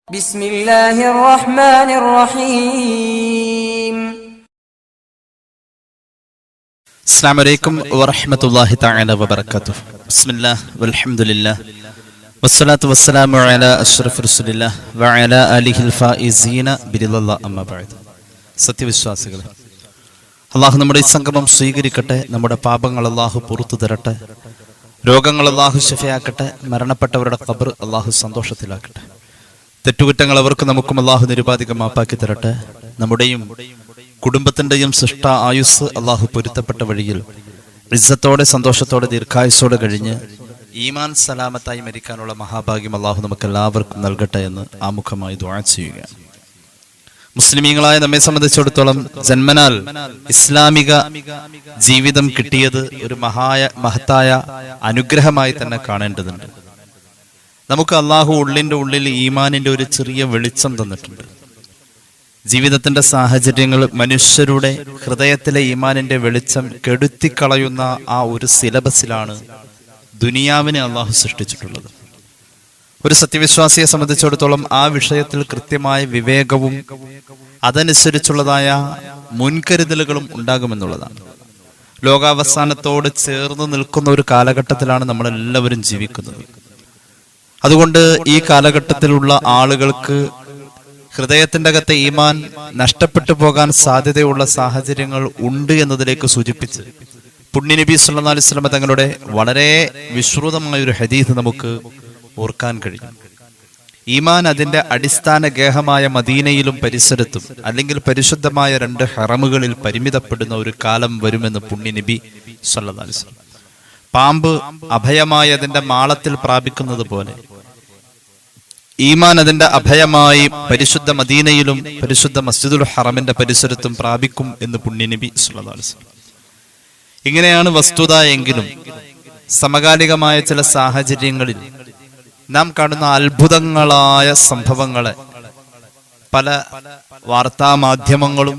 بسم الله الرحمن الرحيم. السلام عليكم ورحمة الله تعالى وبركاته. بسم الله والحمد لله والصلاة والسلام على أشرف رسول الله وعلى آله الفائزين برضا الله أما بعد. സത്യവിശ്വാസികളെ, അള്ളാഹു നമ്മുടെ ഈ സംഗമം സ്വീകരിക്കട്ടെ. നമ്മുടെ പാപങ്ങൾ അള്ളാഹു പുറത്തു തരട്ടെ. രോഗങ്ങൾ അള്ളാഹു ശിഫയാക്കട്ടെ. മരണപ്പെട്ടവരുടെ ഖബർ അള്ളാഹു സന്തോഷത്തിലാക്കട്ടെ. തെറ്റുകുറ്റങ്ങൾ അവർക്ക് നമുക്കും അള്ളാഹു നിരുപാധികം മാപ്പാക്കി തരട്ടെ. നമ്മുടെയും കുടുംബത്തിൻ്റെയും സൃഷ്ട ആയുസ് അള്ളാഹു പൊരുത്തപ്പെട്ട വഴിയിൽ ഇസ്സത്തോടെ സന്തോഷത്തോടെ ദീർഘായുസോടെ കഴിഞ്ഞ് ഈമാൻ സലാമത്തായി മരിക്കാനുള്ള മഹാഭാഗ്യം അള്ളാഹു നമുക്ക് എല്ലാവർക്കും നൽകട്ടെ എന്ന് ആമുഖമായി ദുആ ചെയ്യുക. മുസ്ലിമീങ്ങളായ നമ്മെ സംബന്ധിച്ചിടത്തോളം ജന്മനാൽ ഇസ്ലാമിക ജീവിതം കിട്ടിയത് ഒരു മഹത്തായ അനുഗ്രഹമായി തന്നെ കാണേണ്ടതുണ്ട്. നമുക്ക് അള്ളാഹു ഉള്ളിൻ്റെ ഉള്ളിൽ ഈമാനിൻ്റെ ഒരു ചെറിയ വെളിച്ചം തന്നിട്ടുണ്ട്. ജീവിതത്തിന്റെ സാഹചര്യങ്ങൾ മനുഷ്യരുടെ ഹൃദയത്തിലെ ഈമാനിന്റെ വെളിച്ചം കെടുത്തിക്കളയുന്ന ആ ഒരു സിലബസിലാണ് ദുനിയാവിനെ അള്ളാഹു സൃഷ്ടിച്ചിട്ടുള്ളത്. ഒരു സത്യവിശ്വാസിയെ സംബന്ധിച്ചിടത്തോളം ആ വിഷയത്തിൽ കൃത്യമായ വിവേകവും അതനുസരിച്ചുള്ളതായ മുൻകരുതലുകളും ഉണ്ടാകുമെന്നുള്ളതാണ്. ലോകാവസാനത്തോട് ചേർന്ന് നിൽക്കുന്ന ഒരു കാലഘട്ടത്തിലാണ് നമ്മളെല്ലാവരും ജീവിക്കുന്നത്. അതുകൊണ്ട് ഈ കാലഘട്ടത്തിലുള്ള ആളുകൾക്ക് ഹൃദയത്തിന്റെ അകത്തെ ഈമാൻ നഷ്ടപ്പെട്ടു പോകാൻ സാധ്യതയുള്ള സാഹചര്യങ്ങൾ ഉണ്ട് എന്നതിലേക്ക് സൂചിപ്പിച്ച് പുണ്യനബി സല്ലല്ലാഹു അലൈഹി വസല്ലം തങ്ങളുടെ വളരെ വിശ്രുതമായ ഒരു ഹദീസ് നമുക്ക് ഓർക്കാൻ കഴിയും. ഈമാൻ അതിന്റെ അടിസ്ഥാന ഗേഹമായ മദീനയിലും പരിസരത്തും അല്ലെങ്കിൽ പരിശുദ്ധമായ 2 ഹറമുകളിൽ പരിമിതപ്പെടുന്ന ഒരു കാലം വരുമെന്ന് പുണ്യനബി സല്ലല്ലാഹു അലൈഹി വസല്ലം. പാമ്പ് അഭയമായി അതിന്റെ മാളത്തിൽ പ്രാപിക്കുന്നത് പോലെ ഈമാൻ അതിന്റെ അഭയമായി പരിശുദ്ധ മദീനയിലും പരിശുദ്ധ മസ്ജിദുൽ ഹറമിന്റെ പരിസരത്തും പ്രാപിക്കും എന്ന് പുണ്യനബി സല്ലല്ലാഹു അലൈഹി വസല്ലം. ഇങ്ങനെയാണ് വസ്തുത എങ്കിലും സമകാലികമായ ചില സാഹചര്യങ്ങളിൽ നാം കാണുന്ന അത്ഭുതങ്ങളായ സംഭവങ്ങളെ പല വാർത്താ മാധ്യമങ്ങളും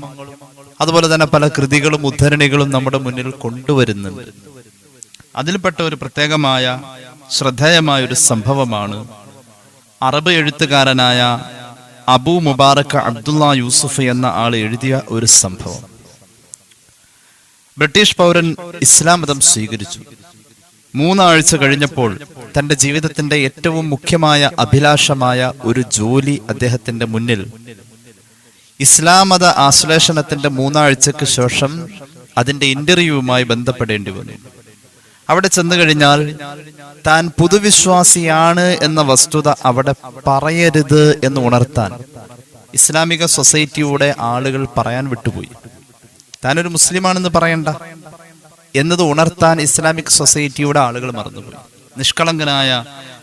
അതുപോലെ തന്നെ പല കൃതികളും ഉദ്ധരണികളും നമ്മുടെ മുന്നിൽ കൊണ്ടുവരുന്നുണ്ട്. അതിൽപ്പെട്ട ഒരു പ്രത്യേകമായ ശ്രദ്ധേയമായ ഒരു സംഭവമാണ് അറബ് എഴുത്തുകാരനായ അബൂ മുബാറക് അബ്ദുള്ള യൂസുഫ് എന്ന ആൾ എഴുതിയ ഒരു സംഭവം. ബ്രിട്ടീഷ് പൗരൻ ഇസ്ലാം മതം സ്വീകരിച്ചു. 3 ആഴ്ച കഴിഞ്ഞപ്പോൾ തന്റെ ജീവിതത്തിന്റെ ഏറ്റവും മുഖ്യമായ അഭിലാഷമായ ഒരു ജോലി അദ്ദേഹത്തിന്റെ മുന്നിൽ ഇസ്ലാം മത ആശ്ലേഷണത്തിന്റെ 3 ആഴ്ചക്ക് ശേഷം അതിന്റെ ഇന്റർവ്യൂവുമായി ബന്ധപ്പെടേണ്ടി വന്നു. അവിടെ ചെന്നു കഴിഞ്ഞാൽ താൻ പുതുവിശ്വാസിയാണ് എന്ന വസ്തുത അവിടെ പറയരുത് എന്ന് ഉണർത്താൻ ഇസ്ലാമിക സൊസൈറ്റിയുടെ ആളുകൾ പറയാൻ വിട്ടുപോയി. താനൊരു മുസ്ലിമാണെന്ന് പറയണ്ട എന്നത് ഉണർത്താൻ ഇസ്ലാമിക് സൊസൈറ്റിയുടെ ആളുകൾ മറന്നുപോയി. നിഷ്കളങ്കനായ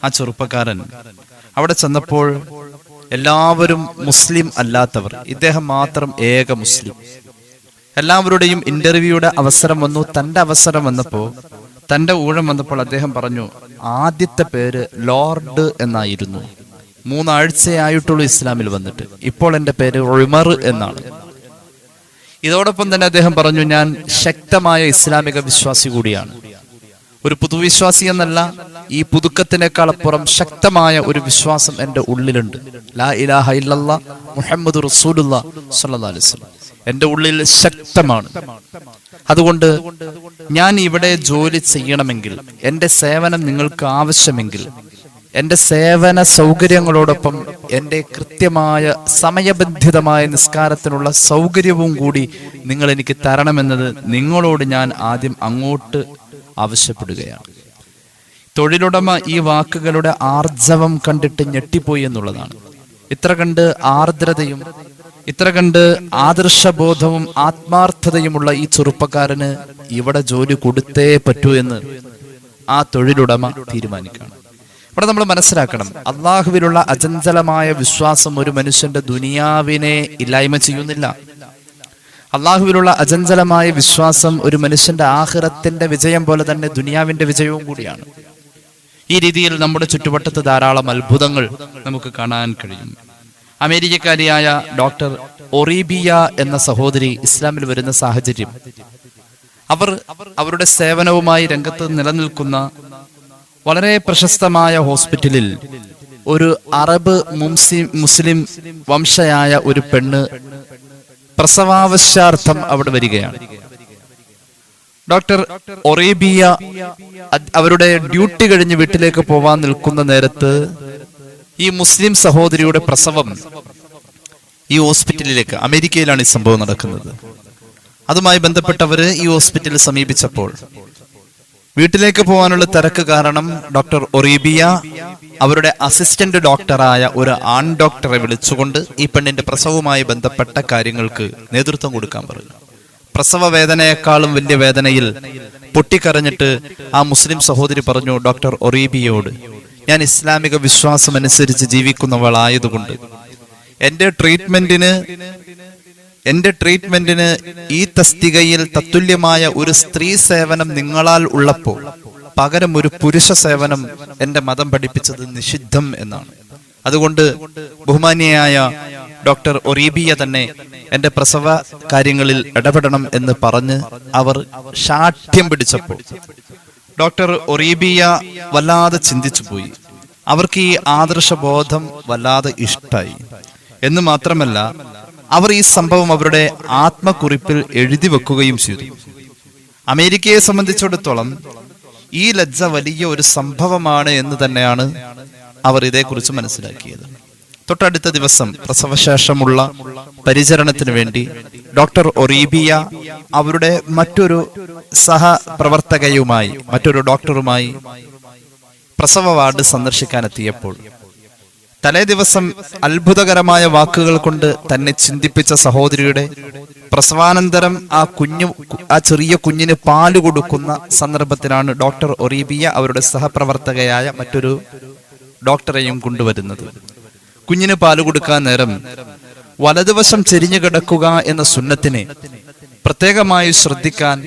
ആ ചെറുപ്പക്കാരൻ അവിടെ ചെന്നപ്പോൾ എല്ലാവരും മുസ്ലിം അല്ലാത്തവർ, ഇദ്ദേഹം മാത്രം ഏക മുസ്ലിം. എല്ലാവരുടെയും ഇന്റർവ്യൂയുടെ അവസരം വന്നു. തന്റെ അവസരം വന്നപ്പോ, തന്റെ ഊഴം വന്നപ്പോൾ അദ്ദേഹം പറഞ്ഞു, ആദ്യത്തെ പേര് ലോർഡ് എന്നായിരുന്നു. 3 ആഴ്ചയായിട്ടുള്ളൂ ഇസ്ലാമിൽ വന്നിട്ട്. ഇപ്പോൾ എൻ്റെ പേര് ഉമർ എന്നാണ്. ഇതോടൊപ്പം തന്നെ അദ്ദേഹം പറഞ്ഞു, ഞാൻ ശക്തമായ ഇസ്ലാമിക വിശ്വാസി കൂടിയാണ്. ഒരു പുതുവിശ്വാസി എന്നല്ല, ഈ പുതുക്കത്തിനേക്കാൾ അപ്പുറം ശക്തമായ ഒരു വിശ്വാസം എൻ്റെ ഉള്ളിലുണ്ട്. ലാ ഇലാഹ ഇല്ലല്ലാഹ് മുഹമ്മദ് റസൂലുള്ളാഹ് സ്വല്ലല്ലാഹു അലൈഹി വസല്ലം എൻ്റെ ഉള്ളിൽ ശക്തമാണ്. അതുകൊണ്ട് ഞാൻ ഇവിടെ ജോലി ചെയ്യണമെങ്കിൽ, എൻ്റെ സേവനം നിങ്ങൾക്ക് ആവശ്യമെങ്കിൽ, എൻ്റെ സേവന സൗകര്യങ്ങളോടൊപ്പം എൻ്റെ കൃത്യമായ സമയബന്ധിതമായ നിസ്കാരത്തിനുള്ള സൗകര്യവും കൂടി നിങ്ങൾ എനിക്ക് തരണമെന്നത് നിങ്ങളോട് ഞാൻ ആദ്യം അങ്ങോട്ട് ആവശ്യപ്പെടുകയാണ്. തൊഴിലുടമ ഈ വാക്കുകളുടെ ആർജവം കണ്ടിട്ട് ഞെട്ടിപ്പോയി എന്നുള്ളതാണ്. ഇത്ര കണ്ട് ആർദ്രതയും ഇത്ര കണ്ട് ആദർശബോധവും ആത്മാർത്ഥതയുമുള്ള ഈ ചെറുപ്പക്കാരന് ഇവിടെ ജോലി കൊടുത്തേ പറ്റൂ എന്ന് ആ തൊഴിലുടമ തീരുമാനിക്കുകയാണ്. ഇവിടെ നമ്മൾ മനസ്സിലാക്കണം, അള്ളാഹുവിലുള്ള അചഞ്ചലമായ വിശ്വാസം ഒരു മനുഷ്യന്റെ ദുനിയാവിനെ ഇല്ലായ്മ ചെയ്യുന്നില്ല. അള്ളാഹുവിലുള്ള അചഞ്ചലമായ വിശ്വാസം ഒരു മനുഷ്യന്റെ ആഖിറത്തിന്റെ വിജയം പോലെ തന്നെ ദുനിയാവിന്റെ വിജയവും കൂടിയാണ്. ഈ രീതിയിൽ നമ്മുടെ ചുറ്റുവട്ടത്ത് ധാരാളം അത്ഭുതങ്ങൾ നമുക്ക് കാണാൻ കഴിയും. അമേരിക്കക്കാരിയായ ഡോക്ടർ ഒറീബിയ എന്ന സഹോദരി ഇസ്ലാമിൽ വരുന്ന സാഹചര്യം, അവരുടെ സേവനവുമായി രംഗത്ത് നിലനിൽക്കുന്ന വളരെ പ്രശസ്തമായ ഹോസ്പിറ്റലിൽ ഒരു അറബ് മുസ്ലിം വംശയായ ഒരു പെണ്ണ് പ്രസവാവശ്യാർത്ഥം അവിടെ വരികയാണ്. ഡോക്ടർ ഒറീബിയ അവരുടെ ഡ്യൂട്ടി കഴിഞ്ഞ് വീട്ടിലേക്ക് പോവാൻ നിൽക്കുന്ന നേരത്ത് ഈ മുസ്ലിം സഹോദരിയുടെ പ്രസവം ഈ ഹോസ്പിറ്റലിലേക്ക്, അമേരിക്കയിലാണ് ഈ സംഭവം നടക്കുന്നത്, അതുമായി ബന്ധപ്പെട്ടവര് ഈ ഹോസ്പിറ്റലിൽ സമീപിച്ചപ്പോൾ വീട്ടിലേക്ക് പോകാനുള്ള തിരക്ക് കാരണം ഡോക്ടർ ഒറീബിയ അവരുടെ അസിസ്റ്റന്റ് ഡോക്ടറായ ഒരു ആൺ ഡോക്ടറെ വിളിച്ചുകൊണ്ട് ഈ പെണ്ണിന്റെ പ്രസവവുമായി ബന്ധപ്പെട്ട കാര്യങ്ങൾക്ക് നേതൃത്വം കൊടുക്കാൻ പറഞ്ഞു. പ്രസവ വേദനയെക്കാളും വലിയ വേദനയിൽ പൊട്ടിക്കരഞ്ഞിട്ട് ആ മുസ്ലിം സഹോദരി പറഞ്ഞു ഡോക്ടർ ഒറീബിയോട്, ഞാൻ ഇസ്ലാമിക വിശ്വാസം അനുസരിച്ച് ജീവിക്കുന്നവളായതുകൊണ്ട് എന്റെ ട്രീറ്റ്മെന്റിന് ഈ തസ്തികയിൽ തത്തുല്യമായ ഒരു സ്ത്രീ സേവനം നിങ്ങളാൽ ഉള്ളപ്പോൾ പകരം ഒരു പുരുഷ സേവനം എന്റെ മതം പഠിപ്പിച്ചത് നിഷിദ്ധം എന്നാണ്. അതുകൊണ്ട് ബഹുമാനിയായ ഡോക്ടർ ഒറീബിയ തന്നെ എന്റെ പ്രസവ കാര്യങ്ങളിൽ ഇടപെടണം എന്ന് പറഞ്ഞ് അവർ ശാഠ്യം പിടിച്ചപ്പോൾ ഡോക്ടർ ഒറീബിയ വല്ലാതെ ചിന്തിച്ചു പോയി. അവർക്ക് ഈ ആദർശബോധം വല്ലാതെ ഇഷ്ടായി എന്ന് മാത്രമല്ല, അവർ ഈ സംഭവം അവരുടെ ആത്മക്കുറിപ്പിൽ എഴുതി വെക്കുകയും ചെയ്തു. അമേരിക്കയെ സംബന്ധിച്ചിടത്തോളം ഈ ലജ്ജ വലിയ ഒരു സംഭവമാണ് എന്ന് തന്നെയാണ് അവർ ഇതേക്കുറിച്ച് മനസ്സിലാക്കിയത്. തൊട്ടടുത്ത ദിവസം പ്രസവശേഷമുള്ള പരിചരണത്തിന് വേണ്ടി ഡോക്ടർ ഒറീബിയ അവരുടെ മറ്റൊരു സഹപ്രവർത്തകയുമായി, മറ്റൊരു ഡോക്ടറുമായി പ്രസവ വാർഡ് സന്ദർശിക്കാനെത്തിയപ്പോൾ തലേ ദിവസം അത്ഭുതകരമായ വാക്കുകൾ കൊണ്ട് തന്നെ ചിന്തിപ്പിച്ച സഹോദരിയുടെ പ്രസവാനന്തരം ആ ചെറിയ കുഞ്ഞിന് പാല് കൊടുക്കുന്ന സന്ദർഭത്തിലാണ് ഡോക്ടർ ഒറീബിയ അവരുടെ സഹപ്രവർത്തകയായ മറ്റൊരു ഡോക്ടറെയും കൊണ്ടുവരുന്നത്. കുഞ്ഞിന് പാല് കൊടുക്കാൻ നേരം വലതുവശം ചെരിഞ്ഞു കിടക്കുക എന്ന സുന്നത്തിനെ പ്രത്യേകമായി ശ്രദ്ധിക്കാൻ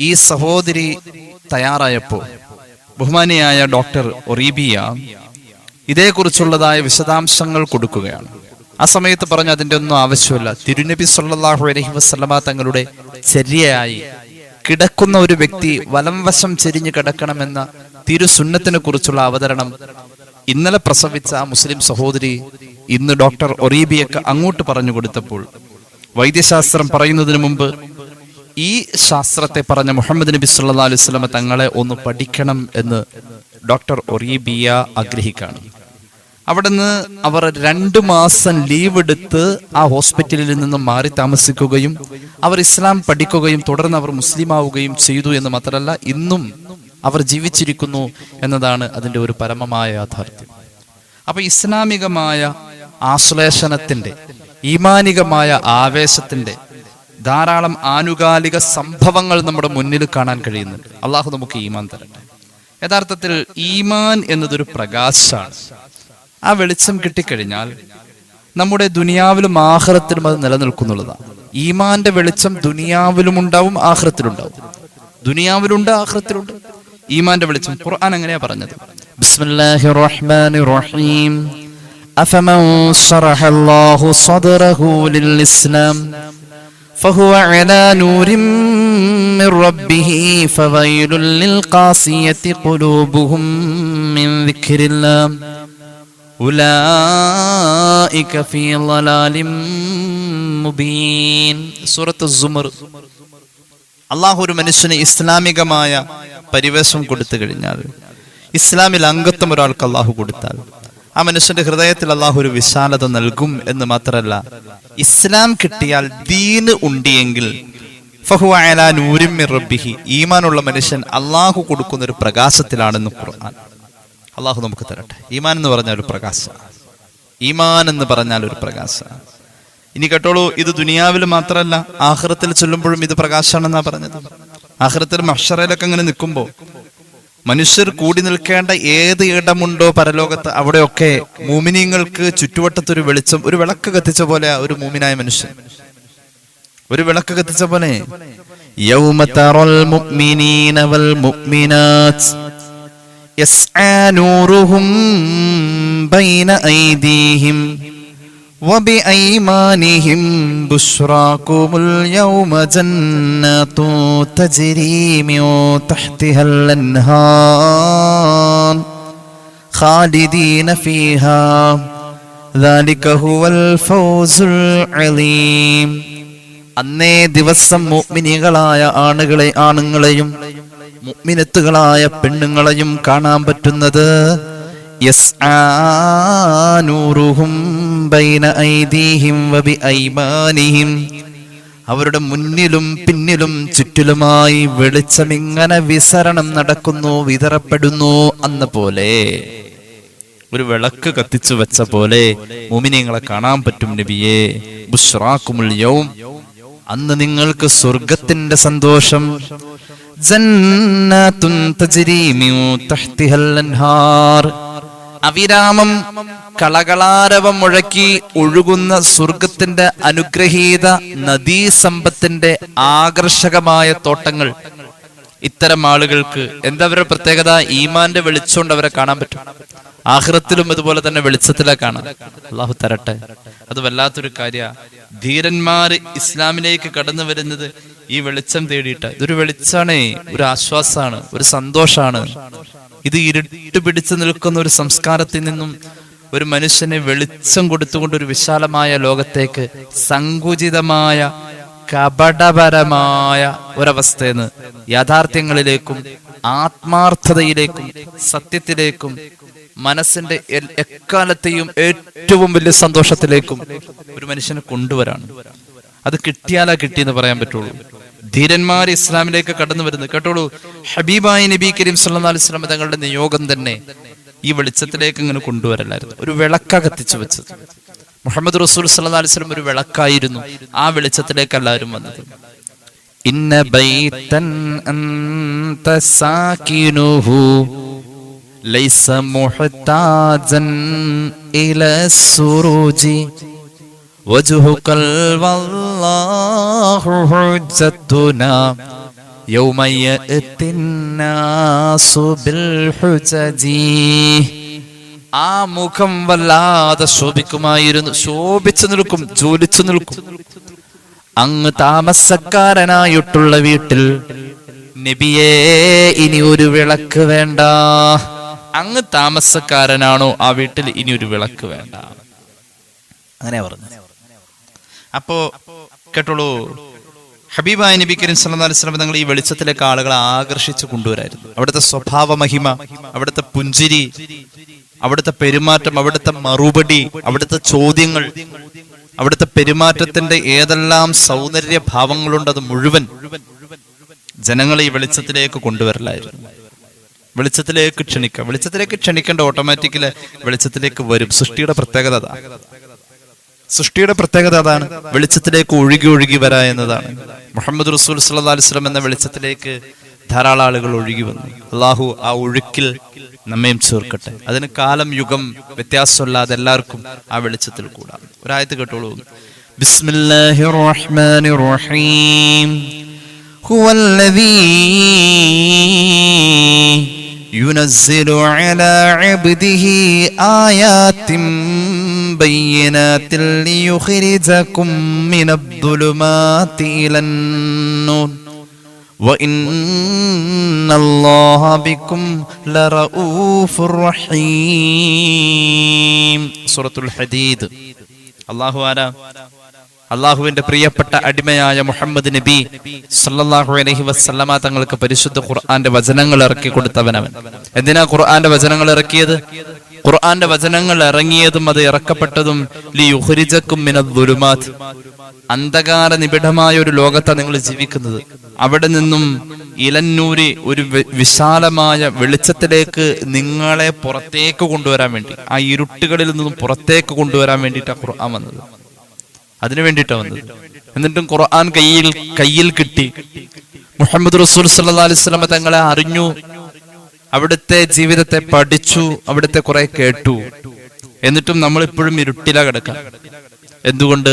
ഈ സഹോദരി തയ്യാറായപ്പോൾ ബഹുമാനിയായ ഡോക്ടർ ഒറീബിയ ഇതേക്കുറിച്ചുള്ളതായ വിശദാംശങ്ങൾ കൊടുക്കുകയാണ്. ആ സമയത്ത് പറഞ്ഞു അതിന്റെ ഒന്നും ആവശ്യമില്ല, തിരുനബി സല്ലല്ലാഹു അലൈഹി വസല്ലമ തങ്ങളുടെ ചര്യയായി കിടക്കുന്ന ഒരു വ്യക്തി വലം വശം ചെരിഞ്ഞു കിടക്കണമെന്ന തിരുസുന്നത്തിനെ കുറിച്ചുള്ള അവതരണം ഇന്നലെ പ്രസവിച്ച ആ മുസ്ലിം സഹോദരി ഇന്ന് ഡോക്ടർ ഒറീബിയക്ക് അങ്ങോട്ട് പറഞ്ഞു കൊടുത്തപ്പോൾ വൈദ്യശാസ്ത്രം പറയുന്നതിന് മുമ്പ് ഈ ശാസ്ത്രത്തെ പറഞ്ഞ മുഹമ്മദ് നബി സല്ലല്ലാഹു അലൈഹി വസല്ലമ തങ്ങളെ ഒന്ന് പഠിക്കണം എന്ന് ഡോക്ടർ ഒറീബിയ ആഗ്രഹിക്കുകയാണ്. അവിടുന്ന് അവർ 2 മാസം ലീവ് എടുത്ത് ആ ഹോസ്പിറ്റലിൽ നിന്നും മാറി താമസിക്കുകയും അവർ ഇസ്ലാം പഠിക്കുകയും തുടർന്ന് അവർ മുസ്ലിം ആവുകയും ചെയ്തു എന്ന് മാത്രമല്ല ഇന്നും അവർ ജീവിച്ചിരിക്കുന്നു എന്നതാണ് അതിന്റെ ഒരു പരമമായ യാഥാർത്ഥ്യം. അപ്പൊ ഇസ്ലാമികമായ ആശ്ലേഷണത്തിന്റെ, ഈമാനികമായ ആവേശത്തിന്റെ ധാരാളം ആനുകാലിക സംഭവങ്ങൾ നമ്മുടെ മുന്നിൽ കാണാൻ കഴിയുന്നുണ്ട്. അള്ളാഹു നമുക്ക് ഈമാൻ തരട്ടെ. യഥാർത്ഥത്തിൽ ഈമാൻ എന്നതൊരു പ്രകാശമാണ്. ആ വെളിച്ചം കിട്ടിക്കഴിഞ്ഞാൽ നമ്മുടെ ദുനിയാവിലും ആഖിറത്തിലും അത് നിലനിൽക്കുന്നുള്ളതാണ്. ഈമാന്റെ വെളിച്ചം ദുനിയാവിലും ഉണ്ടാവും, ആഖിറത്തിലുണ്ടാവും. ദുനിയാവിലുണ്ട്, ആഖിറത്തിലുണ്ട് ഈമാന്റെ വെളിച്ചം. ഖുർആൻ അങ്ങനെയാ പറഞ്ഞത്. ബിസ്മില്ലാഹിർ റഹ്മാനിർ റഹീം. അഫമൻ ശറഹല്ലാഹു സദ്റഹു ലിൽ ഇസ്ലാം فهو على نور من ربه فويل للقاسية قلوبهم من ذكر الله أولئك في ضلال مبين. സൂറത്ത് സുമർ. അള്ളാഹു ഒരു മനുഷ്യന് ഇസ്ലാമികമായ പരിവേഷം കൊടുത്തു കഴിഞ്ഞാൽ, ഇസ്ലാമിൽ അംഗത്വം ഒരാൾക്ക് അള്ളാഹു കൊടുത്താൽ ആ മനുഷ്യന്റെ ഹൃദയത്തിൽ അള്ളാഹു ഒരു വിശാലത നൽകും എന്ന് മാത്രമല്ല, ഇസ്ലാം കിട്ടിയാൽ ദീന് ഉണ്ടിയെങ്കിൽ ഫഹുവ അലാ നൂരിൻ മിർ റബ്ബിഹി, ഈമാനുള്ള മനുഷ്യൻ അള്ളാഹു കൊടുക്കുന്ന ഒരു പ്രകാശത്തിലാണെന്ന് ഖുർആൻ. അള്ളാഹു നമുക്ക് തരട്ടെ. ഈമാൻ എന്ന് പറഞ്ഞാൽ ഒരു പ്രകാശം, ഈമാൻ എന്ന് പറഞ്ഞാൽ ഒരു പ്രകാശം. ഇനി കേട്ടോളൂ, ഇത് ദുനിയാവിൽ മാത്രമല്ല ആഖിറത്തിൽ ചൊല്ലുമ്പോഴും ഇത് പ്രകാശമാണെന്നാ പറഞ്ഞത്. ആഖിറത്തിൽ മഹ്ശറയിലൊക്കെ അങ്ങനെ നിൽക്കുമ്പോ മനുഷ്യർ കൂടി നിൽക്കേണ്ട ഏത് ഇടമുണ്ടോ പരലോകത്ത്, അവിടെയൊക്കെ മൂമിനീങ്ങൾക്ക് ചുറ്റുവട്ടത്തൊരു വെളിച്ചം, ഒരു വിളക്ക് കത്തിച്ച പോലെ ഒരു മൂമിനായ മനുഷ്യൻ ഒരു വിളക്ക് കത്തിച്ച പോലെ. യൗമ തറൽ മുഅ്മിനീന വൽ മുഅ്മിനാത്ത് യസ്ആ നൂറുഹും ബൈന ഐദീഹിം وبأيمانهم بشراكم اليوم جنات تجري من تحتها الأنهار ഖാലിദീന ഫീഹാ ദാലിക ഹുവൽ ഫൗസുൽ അലീം. അന്നേ ദിവസം മുഅ്മിനീകളായ ആണുങ്ങളെയും മുഅ്മിനത്തുകളായ പെണ്ണുങ്ങളെയും കാണാൻ പറ്റുന്നത് യസ്ആ നൂറുഹും ബൈന ഐദീഹിം വബിഐമാനിഹിം. അവരുടെ മുന്നിലും പിന്നിലും ചുറ്റിലുമായി വെളിച്ചമിങ്ങനെ വിസരണം നടക്കുന്നു, വിതറപ്പെടുന്നു. അന്ന പോലെ ഒരു വിളക്ക് കത്തിച്ചു വെച്ച പോലെ മുഅ്മിനീങ്ങളെ കാണാൻ പറ്റും നബിയേ. ബുശ്റാകുമുൽ യൗം, അന്ന് നിങ്ങൾക്ക് സ്വർഗത്തിന്റെ സന്തോഷം. ജന്നത്തുൻ തജ്രി മിൻ തഹ്തിഹൽ അൻഹാർ, അവിരാമം കളകളാരവം മുഴക്കി ഒഴുകുന്ന സ്വർഗത്തിന്റെ അനുഗ്രഹീത നദീസമ്പത്തിന്റെ ആകർഷകമായ തോട്ടങ്ങൾ. ഇത്തരം ആളുകൾക്ക് എന്താ അവരുടെ പ്രത്യേകത? ഈമാന്റെ വെളിച്ചോണ്ട് അവരെ കാണാൻ പറ്റും. ആഖിറത്തിലും അതുപോലെ തന്നെ വെളിച്ചത്തിലാ കാണാം. അള്ളാഹു തരട്ടെ. അത് വല്ലാത്തൊരു കാര്യ. ധീരന്മാര് ഇസ്ലാമിലേക്ക് കടന്നു വരുന്നത് ഈ വെളിച്ചം തേടിയിട്ട്. ഇതൊരു വെളിച്ചാണേ, ഒരു ആശ്വാസാണ്, ഒരു സന്തോഷാണ്. ഇത് ഇരുട്ട് പിടിച്ചു നിൽക്കുന്ന ഒരു സംസ്കാരത്തിൽ നിന്നും ഒരു മനുഷ്യനെ വെളിച്ചം കൊടുത്തുകൊണ്ട് ഒരു വിശാലമായ ലോകത്തേക്ക്, സങ്കുചിതമായ കപടപരമായ ഒരവസ്ഥയെന്ന് യാഥാർത്ഥ്യങ്ങളിലേക്കും ആത്മാർത്ഥതയിലേക്കും സത്യത്തിലേക്കും മനസ്സിന്റെ എക്കാലത്തെയും ഏറ്റവും വലിയ സന്തോഷത്തിലേക്കും ഒരു മനുഷ്യനെ കൊണ്ടുവരാണ്. അത് കിട്ടിയാലാ കിട്ടിയെന്ന് പറയാൻ പറ്റുള്ളൂ. ധീരന്മാർ ഇസ്ലാമിലേക്ക് കടന്നു വരുന്നത് കേട്ടോളൂ. ഹബീബായ നബി കരീം സല്ലല്ലാഹു അലൈഹി വസല്ലം തങ്ങളുടെ നിയോഗം തന്നെ ഈ വെളിച്ചത്തിലേക്ക് ഇങ്ങനെ കൊണ്ടുവരലായിരുന്നു. ഒരു വിളക്ക കത്തിച്ചു വെച്ചത്. മുഹമ്മദ് റസൂൽ സല്ലല്ലാഹു അലൈഹി വസല്ലം ഒരു വിളക്കായിരുന്നു. ആ വെളിച്ചത്തിലേക്ക് എല്ലാവരും വന്നത്. ഇന്ന ബൈതൻ അൻത സാകിനുഹു ലൈസ മുഹ്താജൻ ഇലാ സുറൂജി വജ്ഹുകൽ വല്ലാഹു ഹുജ്ജത്തുനാ യൗമ യഅതിന്നാസു ബിൽ ഹുജജി. ആ മുഖം വല്ലാതെ ശോഭിക്കുമായിരുന്നു. ശോഭിച്ചു നിൽക്കും, ജ്വലിച്ചു നിൽക്കും. അങ്ങ് താമസക്കാരനായിട്ടുള്ള വീട്ടിൽ നബിയേ ഇനി ഒരു വിളക്ക് വേണ്ട. അങ്ങ് താമസക്കാരനാണോ ആ വീട്ടിൽ ഇനി ഒരു വിളക്ക് വേണ്ട. അങ്ങനെ പറഞ്ഞു. അപ്പോ കേട്ടോളൂ, ഹബീബായ നബി കരീം സല്ലല്ലാഹു അലൈഹി വസല്ലം തങ്ങൾ ഈ വെളിച്ചത്തിലേക്ക് ആളുകളെ ആകർഷിച്ചു കൊണ്ടുവരായിരുന്നു. അവിടുത്തെ സ്വഭാവ മഹിമ, അവിടുത്തെ പുഞ്ചിരി, അവിടുത്തെ പെരുമാറ്റം, അവിടുത്തെ മറുപടി, അവിടുത്തെ ചോദ്യങ്ങൾ, അവിടുത്തെ പെരുമാറ്റത്തിന്റെ ഏതെല്ലാം സൗന്ദര്യ ഭാവങ്ങളുണ്ട് അത് മുഴുവൻ ജനങ്ങളെ ഈ വെളിച്ചത്തിലേക്ക് കൊണ്ടുവരലായിരുന്നു. വെളിച്ചത്തിലേക്ക് ക്ഷണിക്കുക. വെളിച്ചത്തിലേക്ക് ക്ഷണിക്കേണ്ട ഓട്ടോമാറ്റിക്കലി വെളിച്ചത്തിലേക്ക് വരും. സൃഷ്ടിയുടെ പ്രത്യേകത അതാണ്. സൃഷ്ടിയുടെ പ്രത്യേകത അതാണ്. വെളിച്ചത്തിലേക്ക് ഒഴുകി ഒഴുകി വരാ എന്നതാണ്. മുഹമ്മദ് റസൂൽ സല്ലല്ലാഹു അലൈഹി വസല്ലം എന്ന വെളിച്ചത്തിലേക്ക് ധാരാളം ആളുകൾ ഒഴുകി വന്നു. അള്ളാഹു ആ ഒഴുക്കിൽ നമ്മയും ചേർക്കട്ടെ. അതിന് കാലം യുഗം വ്യത്യാസമില്ലാതെ എല്ലാവർക്കും ആ വെളിച്ചത്തിൽ കൂടാം. ഒരായത്ത് കേട്ടോളൂ. ബിസ്മില്ലാഹിർ റഹ്മാനിർ റഹീം. ഹുവല്ലദീ യുനസ്സിലു അലാ അബ്ദിഹി ആയാതിൻ ബയ്യിനാതിൻ ലിയുഖ്രിജകും മിനദ്ദുലുമാതി ഇലന്നൂർ വഇന്നല്ലാഹ ബികും ലറഊഫുർ റഹീം. സൂറത്തുൽ ഹദീദ്. അള്ളാഹുവിന്റെ പ്രിയപ്പെട്ട അടിമയായ മുഹമ്മദ് നബി സല്ലല്ലാഹു അലൈഹി വസല്ലമ തങ്ങൾക്ക് പരിശുദ്ധ ഖുർആന്റെ വചനങ്ങൾ ഇറക്കി കൊടുത്തവനവൻ. എന്തിനാ ഖുർആന്റെ വചനങ്ങൾ ഇറക്കിയത്? ഖുർആന്റെ വചനങ്ങൾ ഇറങ്ങിയതും അത് ഇറക്കപ്പെട്ടതും ലിയുഖ്രിജകും മിനദ്ദുലുമാത്, അന്ധകാര നിബിഡമായ ഒരു ലോകത്താണ് നിങ്ങൾ ജീവിക്കുന്നത്, അവിടെ നിന്നും ഇലന്നൂരി ഒരു വിശാലമായ വെളിച്ചത്തിലേക്ക് നിങ്ങളെ പുറത്തേക്ക് കൊണ്ടുവരാൻ വേണ്ടി, ആ ഇരുട്ടുകളിൽ നിന്നും പുറത്തേക്ക് കൊണ്ടുവരാൻ വേണ്ടിയിട്ടാണ് ഖുർആൻ വന്നത്. അതിനു വേണ്ടിയിട്ടാണ് വന്നത്. എന്നിട്ടും ഖുർആൻ കയ്യിൽ കിട്ടി. മുഹമ്മദ് റസൂൽ സല്ലല്ലാഹു അലൈഹി വസല്ലം തങ്ങളെ അറിഞ്ഞു, അവിടുത്തെ ജീവിതത്തെ പഠിച്ചു, അവിടുത്തെ കുറെ കേട്ടു. എന്നിട്ടും നമ്മൾ ഇപ്പോഴും ഇരുട്ടിലാ കിടക്കാം. എന്തുകൊണ്ട്?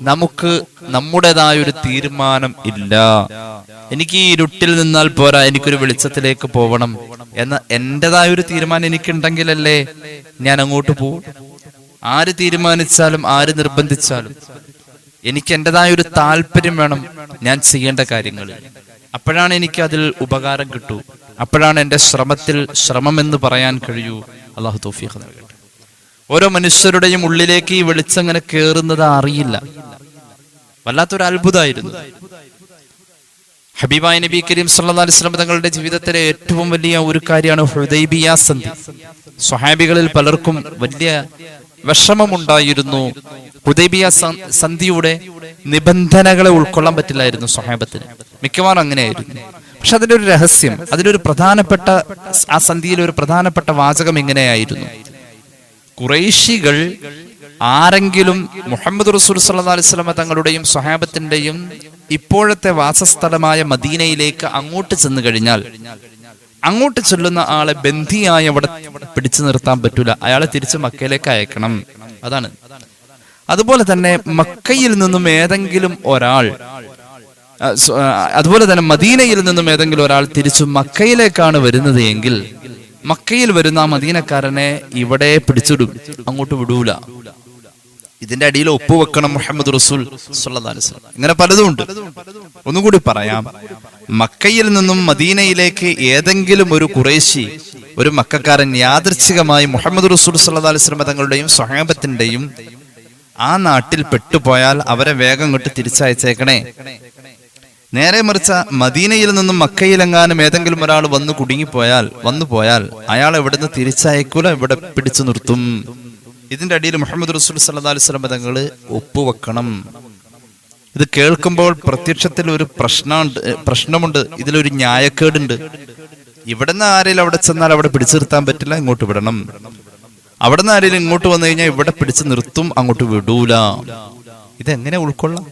നമുക്ക് നമ്മുടേതായ ഒരു തീരുമാനം ഇല്ല. എനിക്ക് ഈ ഇരുട്ടിൽ നിന്നാൽ പോരാ, എനിക്കൊരു വെളിച്ചത്തിലേക്ക് പോകണം എന്ന എന്റേതായ ഒരു തീരുമാനം എനിക്കുണ്ടെങ്കിലല്ലേ ഞാൻ അങ്ങോട്ട് പോകും. ആര് തീരുമാനിച്ചാലും ആര് നിർബന്ധിച്ചാലും എനിക്ക് എന്റേതായ ഒരു താല്പര്യം വേണം ഞാൻ ചെയ്യേണ്ട കാര്യങ്ങൾ. അപ്പോഴാണ് എനിക്ക് അതിൽ ഉപകാരം കിട്ടൂ. അപ്പോഴാണ് എൻ്റെ ശ്രമമെന്ന് പറയാൻ കഴിയൂ. അള്ളാഹു തൗഫീഖ് നൽകട്ടെ. ഓരോ മനുഷ്യരുടെയും ഉള്ളിലേക്ക് ഈ വെളിച്ചം ഇങ്ങനെ കയറുന്നത് അറിയില്ല. വല്ലാത്തൊരു അത്ഭുതമായിരുന്നു. ഹബീബായ നബി കരീം സല്ലല്ലാഹു അലൈഹി വസല്ലം തങ്ങളുടെ ജീവിതത്തിലെ ഏറ്റവും വലിയ ഒരു കാര്യമാണ് ഹുദൈബിയ സന്ധി. സ്വഹാബികളിൽ പലർക്കും വലിയ വിഷമമുണ്ടായിരുന്നു. ഹുദൈബിയ സന്ധിയുടെ നിബന്ധനകളെ ഉൾക്കൊള്ളാൻ പറ്റില്ലായിരുന്നു സ്വഹാബത്തിന്. മിക്കവാറും അങ്ങനെയായിരുന്നു. പക്ഷെ അതിന്റെ ഒരു രഹസ്യം, അതിലൊരു പ്രധാനപ്പെട്ട, ആ സന്ധിയിലെ ഒരു പ്രധാനപ്പെട്ട വാചകം ഇങ്ങനെയായിരുന്നു: ഖുറൈശികൾ ആരെങ്കിലും മുഹമ്മദ് റസൂൽ സല്ലല്ലാഹു അലൈഹി വസല്ലം തങ്ങളുടെയും സ്വഹാബത്തിന്റെയും ഇപ്പോഴത്തെ വാസസ്ഥലമായ മദീനയിലേക്ക് അങ്ങോട്ട് ചെന്നു കഴിഞ്ഞാൽ, അങ്ങോട്ട് ചെല്ലുന്ന ആളെ ബന്ധിയായി അവിടെ പിടിച്ചു നിർത്താൻ പറ്റൂല, അയാളെ തിരിച്ച് മക്കയിലേക്ക് അയക്കണം. അതാണ്. അതുപോലെ തന്നെ മക്കയിൽ നിന്നും ഏതെങ്കിലും ഒരാൾ, അതുപോലെ തന്നെ മദീനയിൽ നിന്നും ഏതെങ്കിലും ഒരാൾ തിരിച്ചു മക്കയിലേക്കാണ് വരുന്നത് എങ്കിൽ മക്കയിൽ വരുന്ന ആ മദീനക്കാരനെ ഇവിടെ പിടിച്ചിടും, അങ്ങോട്ട് വിടൂല. ഇതിന്റെ അടിയിൽ ഒപ്പുവെക്കണം മുഹമ്മദ് റസൂൽ സല്ലല്ലാഹു അലൈഹി വസല്ലം. ഇങ്ങനെ പലതും ഉണ്ട്. ഒന്നുകൂടി പറയാം. മക്കയിൽ നിന്നും മദീനയിലേക്ക് ഏതെങ്കിലും ഒരു ഖുറൈശി, ഒരു മക്കക്കാരൻ യാദൃച്ഛികമായി മുഹമ്മദ് റസൂൽ സല്ലല്ലാഹു അലൈഹി വസല്ലം തങ്ങളുടെയും സ്വഹാബത്തിന്റെയും ആ നാട്ടിൽ പെട്ടുപോയാൽ അവരെ വേഗം ഇങ്ങോട്ട് തിരിച്ചയച്ചേക്കണേ. നേരെ മറിച്ച മദീനയിൽ നിന്നും മക്കയിലെങ്ങാനും ഏതെങ്കിലും ഒരാൾ വന്നു പോയാൽ അയാൾ എവിടുന്ന് തിരിച്ചയക്കൂല, ഇവിടെ പിടിച്ചു നിർത്തും. ഇതിന്റെ അടിയിൽ മുഹമ്മദ് റസൂൽ സല്ലല്ലാഹു അലൈഹി വസല്ലം തങ്ങൾ ഒപ്പുവെക്കണം. ഇത് കേൾക്കുമ്പോൾ പ്രത്യക്ഷത്തിൽ ഒരു പ്രശ്നമുണ്ട്, ഇതിലൊരു ന്യായക്കേടുണ്ട്. ഇവിടുന്ന് ആരെങ്കിലും അവിടെ ചെന്നാൽ അവിടെ പിടിച്ചു നിർത്താൻ പറ്റില്ല, ഇങ്ങോട്ട് വിടണം. അവിടുന്ന് ആരെങ്കിലും ഇങ്ങോട്ട് വന്നു കഴിഞ്ഞാൽ ഇവിടെ പിടിച്ചു നിർത്തും, അങ്ങോട്ട് വിടൂല. ഇതെങ്ങനെ ഉൾക്കൊള്ളാം?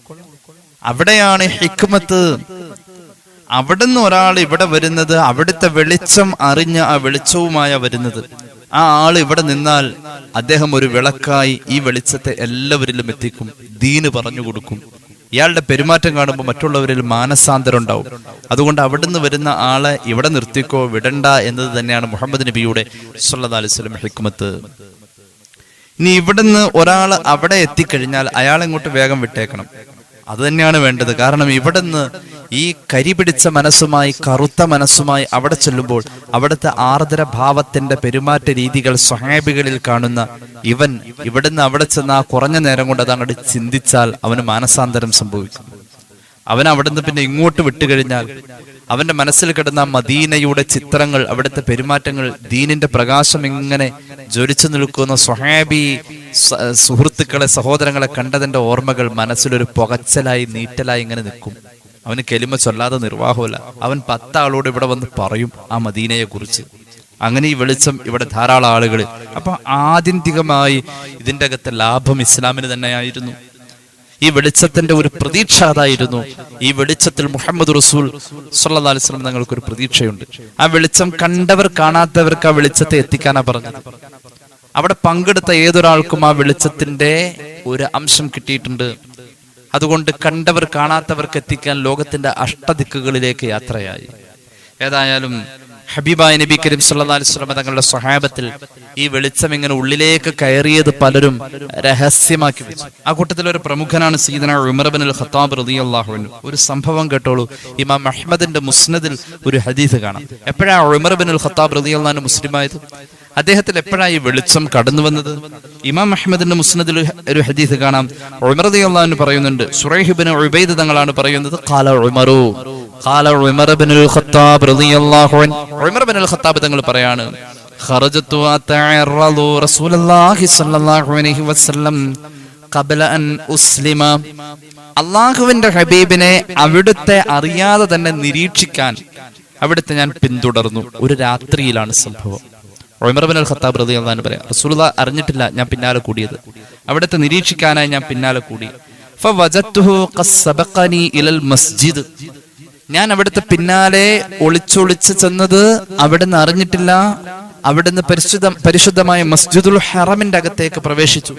അവിടെയാണ് ഹിക്മത്ത്. അവിടുന്ന് ഒരാൾ ഇവിടെ വരുന്നത് അവിടുത്തെ വെളിച്ചം അറിഞ്ഞ ആ വെളിച്ചവുമായ വരുന്നത്. ആ ആള് ഇവിടെ നിന്നാൽ അദ്ദേഹം ഒരു വിളക്കായി ഈ വെളിച്ചത്തെ എല്ലാവരിലും എത്തിക്കും, ദീന് പറഞ്ഞു കൊടുക്കും. ഇയാളുടെ പെരുമാറ്റം കാണുമ്പോൾ മറ്റുള്ളവരിൽ മാനസാന്തരം ഉണ്ടാവും. അതുകൊണ്ട് അവിടുന്ന് വരുന്ന ആളെ ഇവിടെ നിർത്തിക്കോ, വിടണ്ട എന്നത് തന്നെയാണ് മുഹമ്മദ് നബിയുടെ സല്ലല്ലാഹു അലൈഹി വസല്ലം ഹിക്മത്ത്. ഇനി ഇവിടുന്ന് ഒരാൾ അവിടെ എത്തിക്കഴിഞ്ഞാൽ അയാളെങ്ങോട്ട് വേഗം വിട്ടേക്കണം. അത് തന്നെയാണ് വേണ്ടത്. കാരണം ഇവിടുന്ന് ഈ കരി പിടിച്ച മനസ്സുമായി, കറുത്ത മനസ്സുമായി അവിടെ ചെല്ലുമ്പോൾ അവിടുത്തെ ആർദ്ര ഭാവത്തിന്റെ പെരുമാറ്റ രീതികൾ സ്വഹാബികളിൽ കാണുന്ന ഇവൻ ഇവിടുന്ന് അവിടെ ചെന്ന് ആ കുറഞ്ഞ നേരം കൊണ്ട് അത് അങ്ങോട്ട് ചിന്തിച്ചാൽ അവന് മാനസാന്തരം സംഭവിക്കും. അവൻ അവിടുന്ന് പിന്നെ ഇങ്ങോട്ട് വിട്ടുകഴിഞ്ഞാൽ അവന്റെ മനസ്സിൽ കിടന്ന മദീനയുടെ ചിത്രങ്ങൾ, അവിടുത്തെ പെരുമാറ്റങ്ങൾ, ദീനിന്റെ പ്രകാശം ഇങ്ങനെ ജ്വലിച്ചു നിൽക്കുന്ന സ്വഹാബി സുഹൃത്തുക്കളെ, സഹോദരങ്ങളെ കണ്ടതിന്റെ ഓർമ്മകൾ മനസ്സിലൊരു പുകച്ചലായി, നീറ്റലായി ഇങ്ങനെ നിൽക്കും. അവന് കെലിമ ചൊല്ലാതെ നിർവാഹമില്ല. അവൻ 10 ആളോട് ഇവിടെ വന്ന് പറയും ആ മദീനയെ കുറിച്ച്. അങ്ങനെ ഈ വെളിച്ചം ഇവിടെ ധാരാളം ആളുകൾ. അപ്പൊ ആത്യന്തികമായി ഇതിന്റെ അകത്തെ ലാഭം ഇസ്ലാമിന് തന്നെയായിരുന്നു. ഈ വെളിച്ചത്തിന്റെ ഒരു പ്രതീക്ഷ അതായിരുന്നു. ഈ വെളിച്ചത്തിൽ മുഹമ്മദ് റസൂൽ സല്ലല്ലാഹു അലൈഹി വസല്ലം തങ്ങൾക്കൊരു പ്രതീക്ഷയുണ്ട്. ആ വെളിച്ചം കണ്ടവർ കാണാത്തവർക്ക് ആ വെളിച്ചത്തെ എത്തിക്കാനാ പറഞ്ഞത്. അവിടെ പങ്കെടുത്ത ഏതൊരാൾക്കും ആ വെളിച്ചത്തിന്റെ ഒരു അംശം കിട്ടിയിട്ടുണ്ട്. അതുകൊണ്ട് കണ്ടവർ കാണാത്തവർക്ക് എത്തിക്കാൻ ലോകത്തിന്റെ അഷ്ടദിക്കുകളിലേക്ക് യാത്രയായി. ഏതായാലും ഹബീബായ നബി കരീം സല്ലല്ലാഹു അലൈഹി വസല്ലം തങ്ങളുടെ സ്വഹാബത്തിൽ ഈ വെളിച്ചം ഇങ്ങനെ ഉള്ളിലേക്ക് കയറിയത് പലരും രഹസ്യമാക്കി വെച്ചു. ആ കൂട്ടത്തിൽ ഒരു പ്രമുഖനാണ് സയ്യിദന ഉമർ ഇബ്നുൽ ഖത്താബ് റളിയല്ലാഹു അൻഹു. ഒരു സംഭവം കേട്ടോളൂ. ഇമാം അഹ്മദിന്റെ മുസ്നദിൽ ഒരു ഹദീസ് കാണാം. എപ്പോഴാണ് ഉമർ ഇബ്നുൽ ഖത്താബ് റളിയല്ലാഹു അൻഹു മുസ്ലിമായത്? അദ്ദേഹത്തിൽ എപ്പോഴാണ് ഈ വെളിച്ചം കടന്നു വന്നത്? ഇമാം അഹ്മദിന്റെ മുസ്നദിൽ ഒരു ഹദീസ് കാണാം. ഉമർ റളിയല്ലാഹു അൻഹു പറയുന്നുണ്ട്, ശുറൈഹ് ഇബ്നു ഉബൈദ് തങ്ങളാണ് പറയുന്നത്, ഖാല ഉമറു ഖാല ഉമർ ഇബ്നുൽ ഖത്താബ് റളിയല്ലാഹു അൻഹു. ഉമർ ഇബ്നുൽ ഖത്താബ് തങ്ങൾ പറയാണ്, ഖറജതു അതഅറദു റസൂലുള്ളാഹി സ്വല്ലല്ലാഹു അലൈഹി വസല്ലം ഖബല അൻ ഉസ്ലിമ. അല്ലാഹുവിന്റെ ഹബീബിനെ അവിടുത്തെ അറിയാതെ തന്നെ നിരീക്ഷിക്കാൻ അവിടുത്തെ ഞാൻ പിന്തുടർന്നു. ഒരു രാത്രിയിലാണ് സംഭവം. ഉമർ ഇബ്നുൽ ഖത്താബ് റളിയല്ലാഹു അൻഹു പറയാം, റസൂലുള്ളാഹി അറിഞ്ഞിട്ടില്ല ഞാൻ പിന്നാലെ കൂടിയത്. അവിടുത്തെ നിരീക്ഷിക്കാനായി ഞാൻ പിന്നാലെ കൂടി. ഫവജത്തുഹു ഖസ്സബഖനി ഇലൽ മസ്ജിദ്. ഞാൻ അവിടുത്തെ പിന്നാലെ ഒളിച്ചൊളിച്ച് ചെന്നത് അവിടുന്ന് അറിഞ്ഞിട്ടില്ല. അവിടുന്ന് പരിശുദ്ധമായ മസ്ജിദുൽ ഹറമിന്റെ അകത്തേക്ക് പ്രവേശിച്ചു.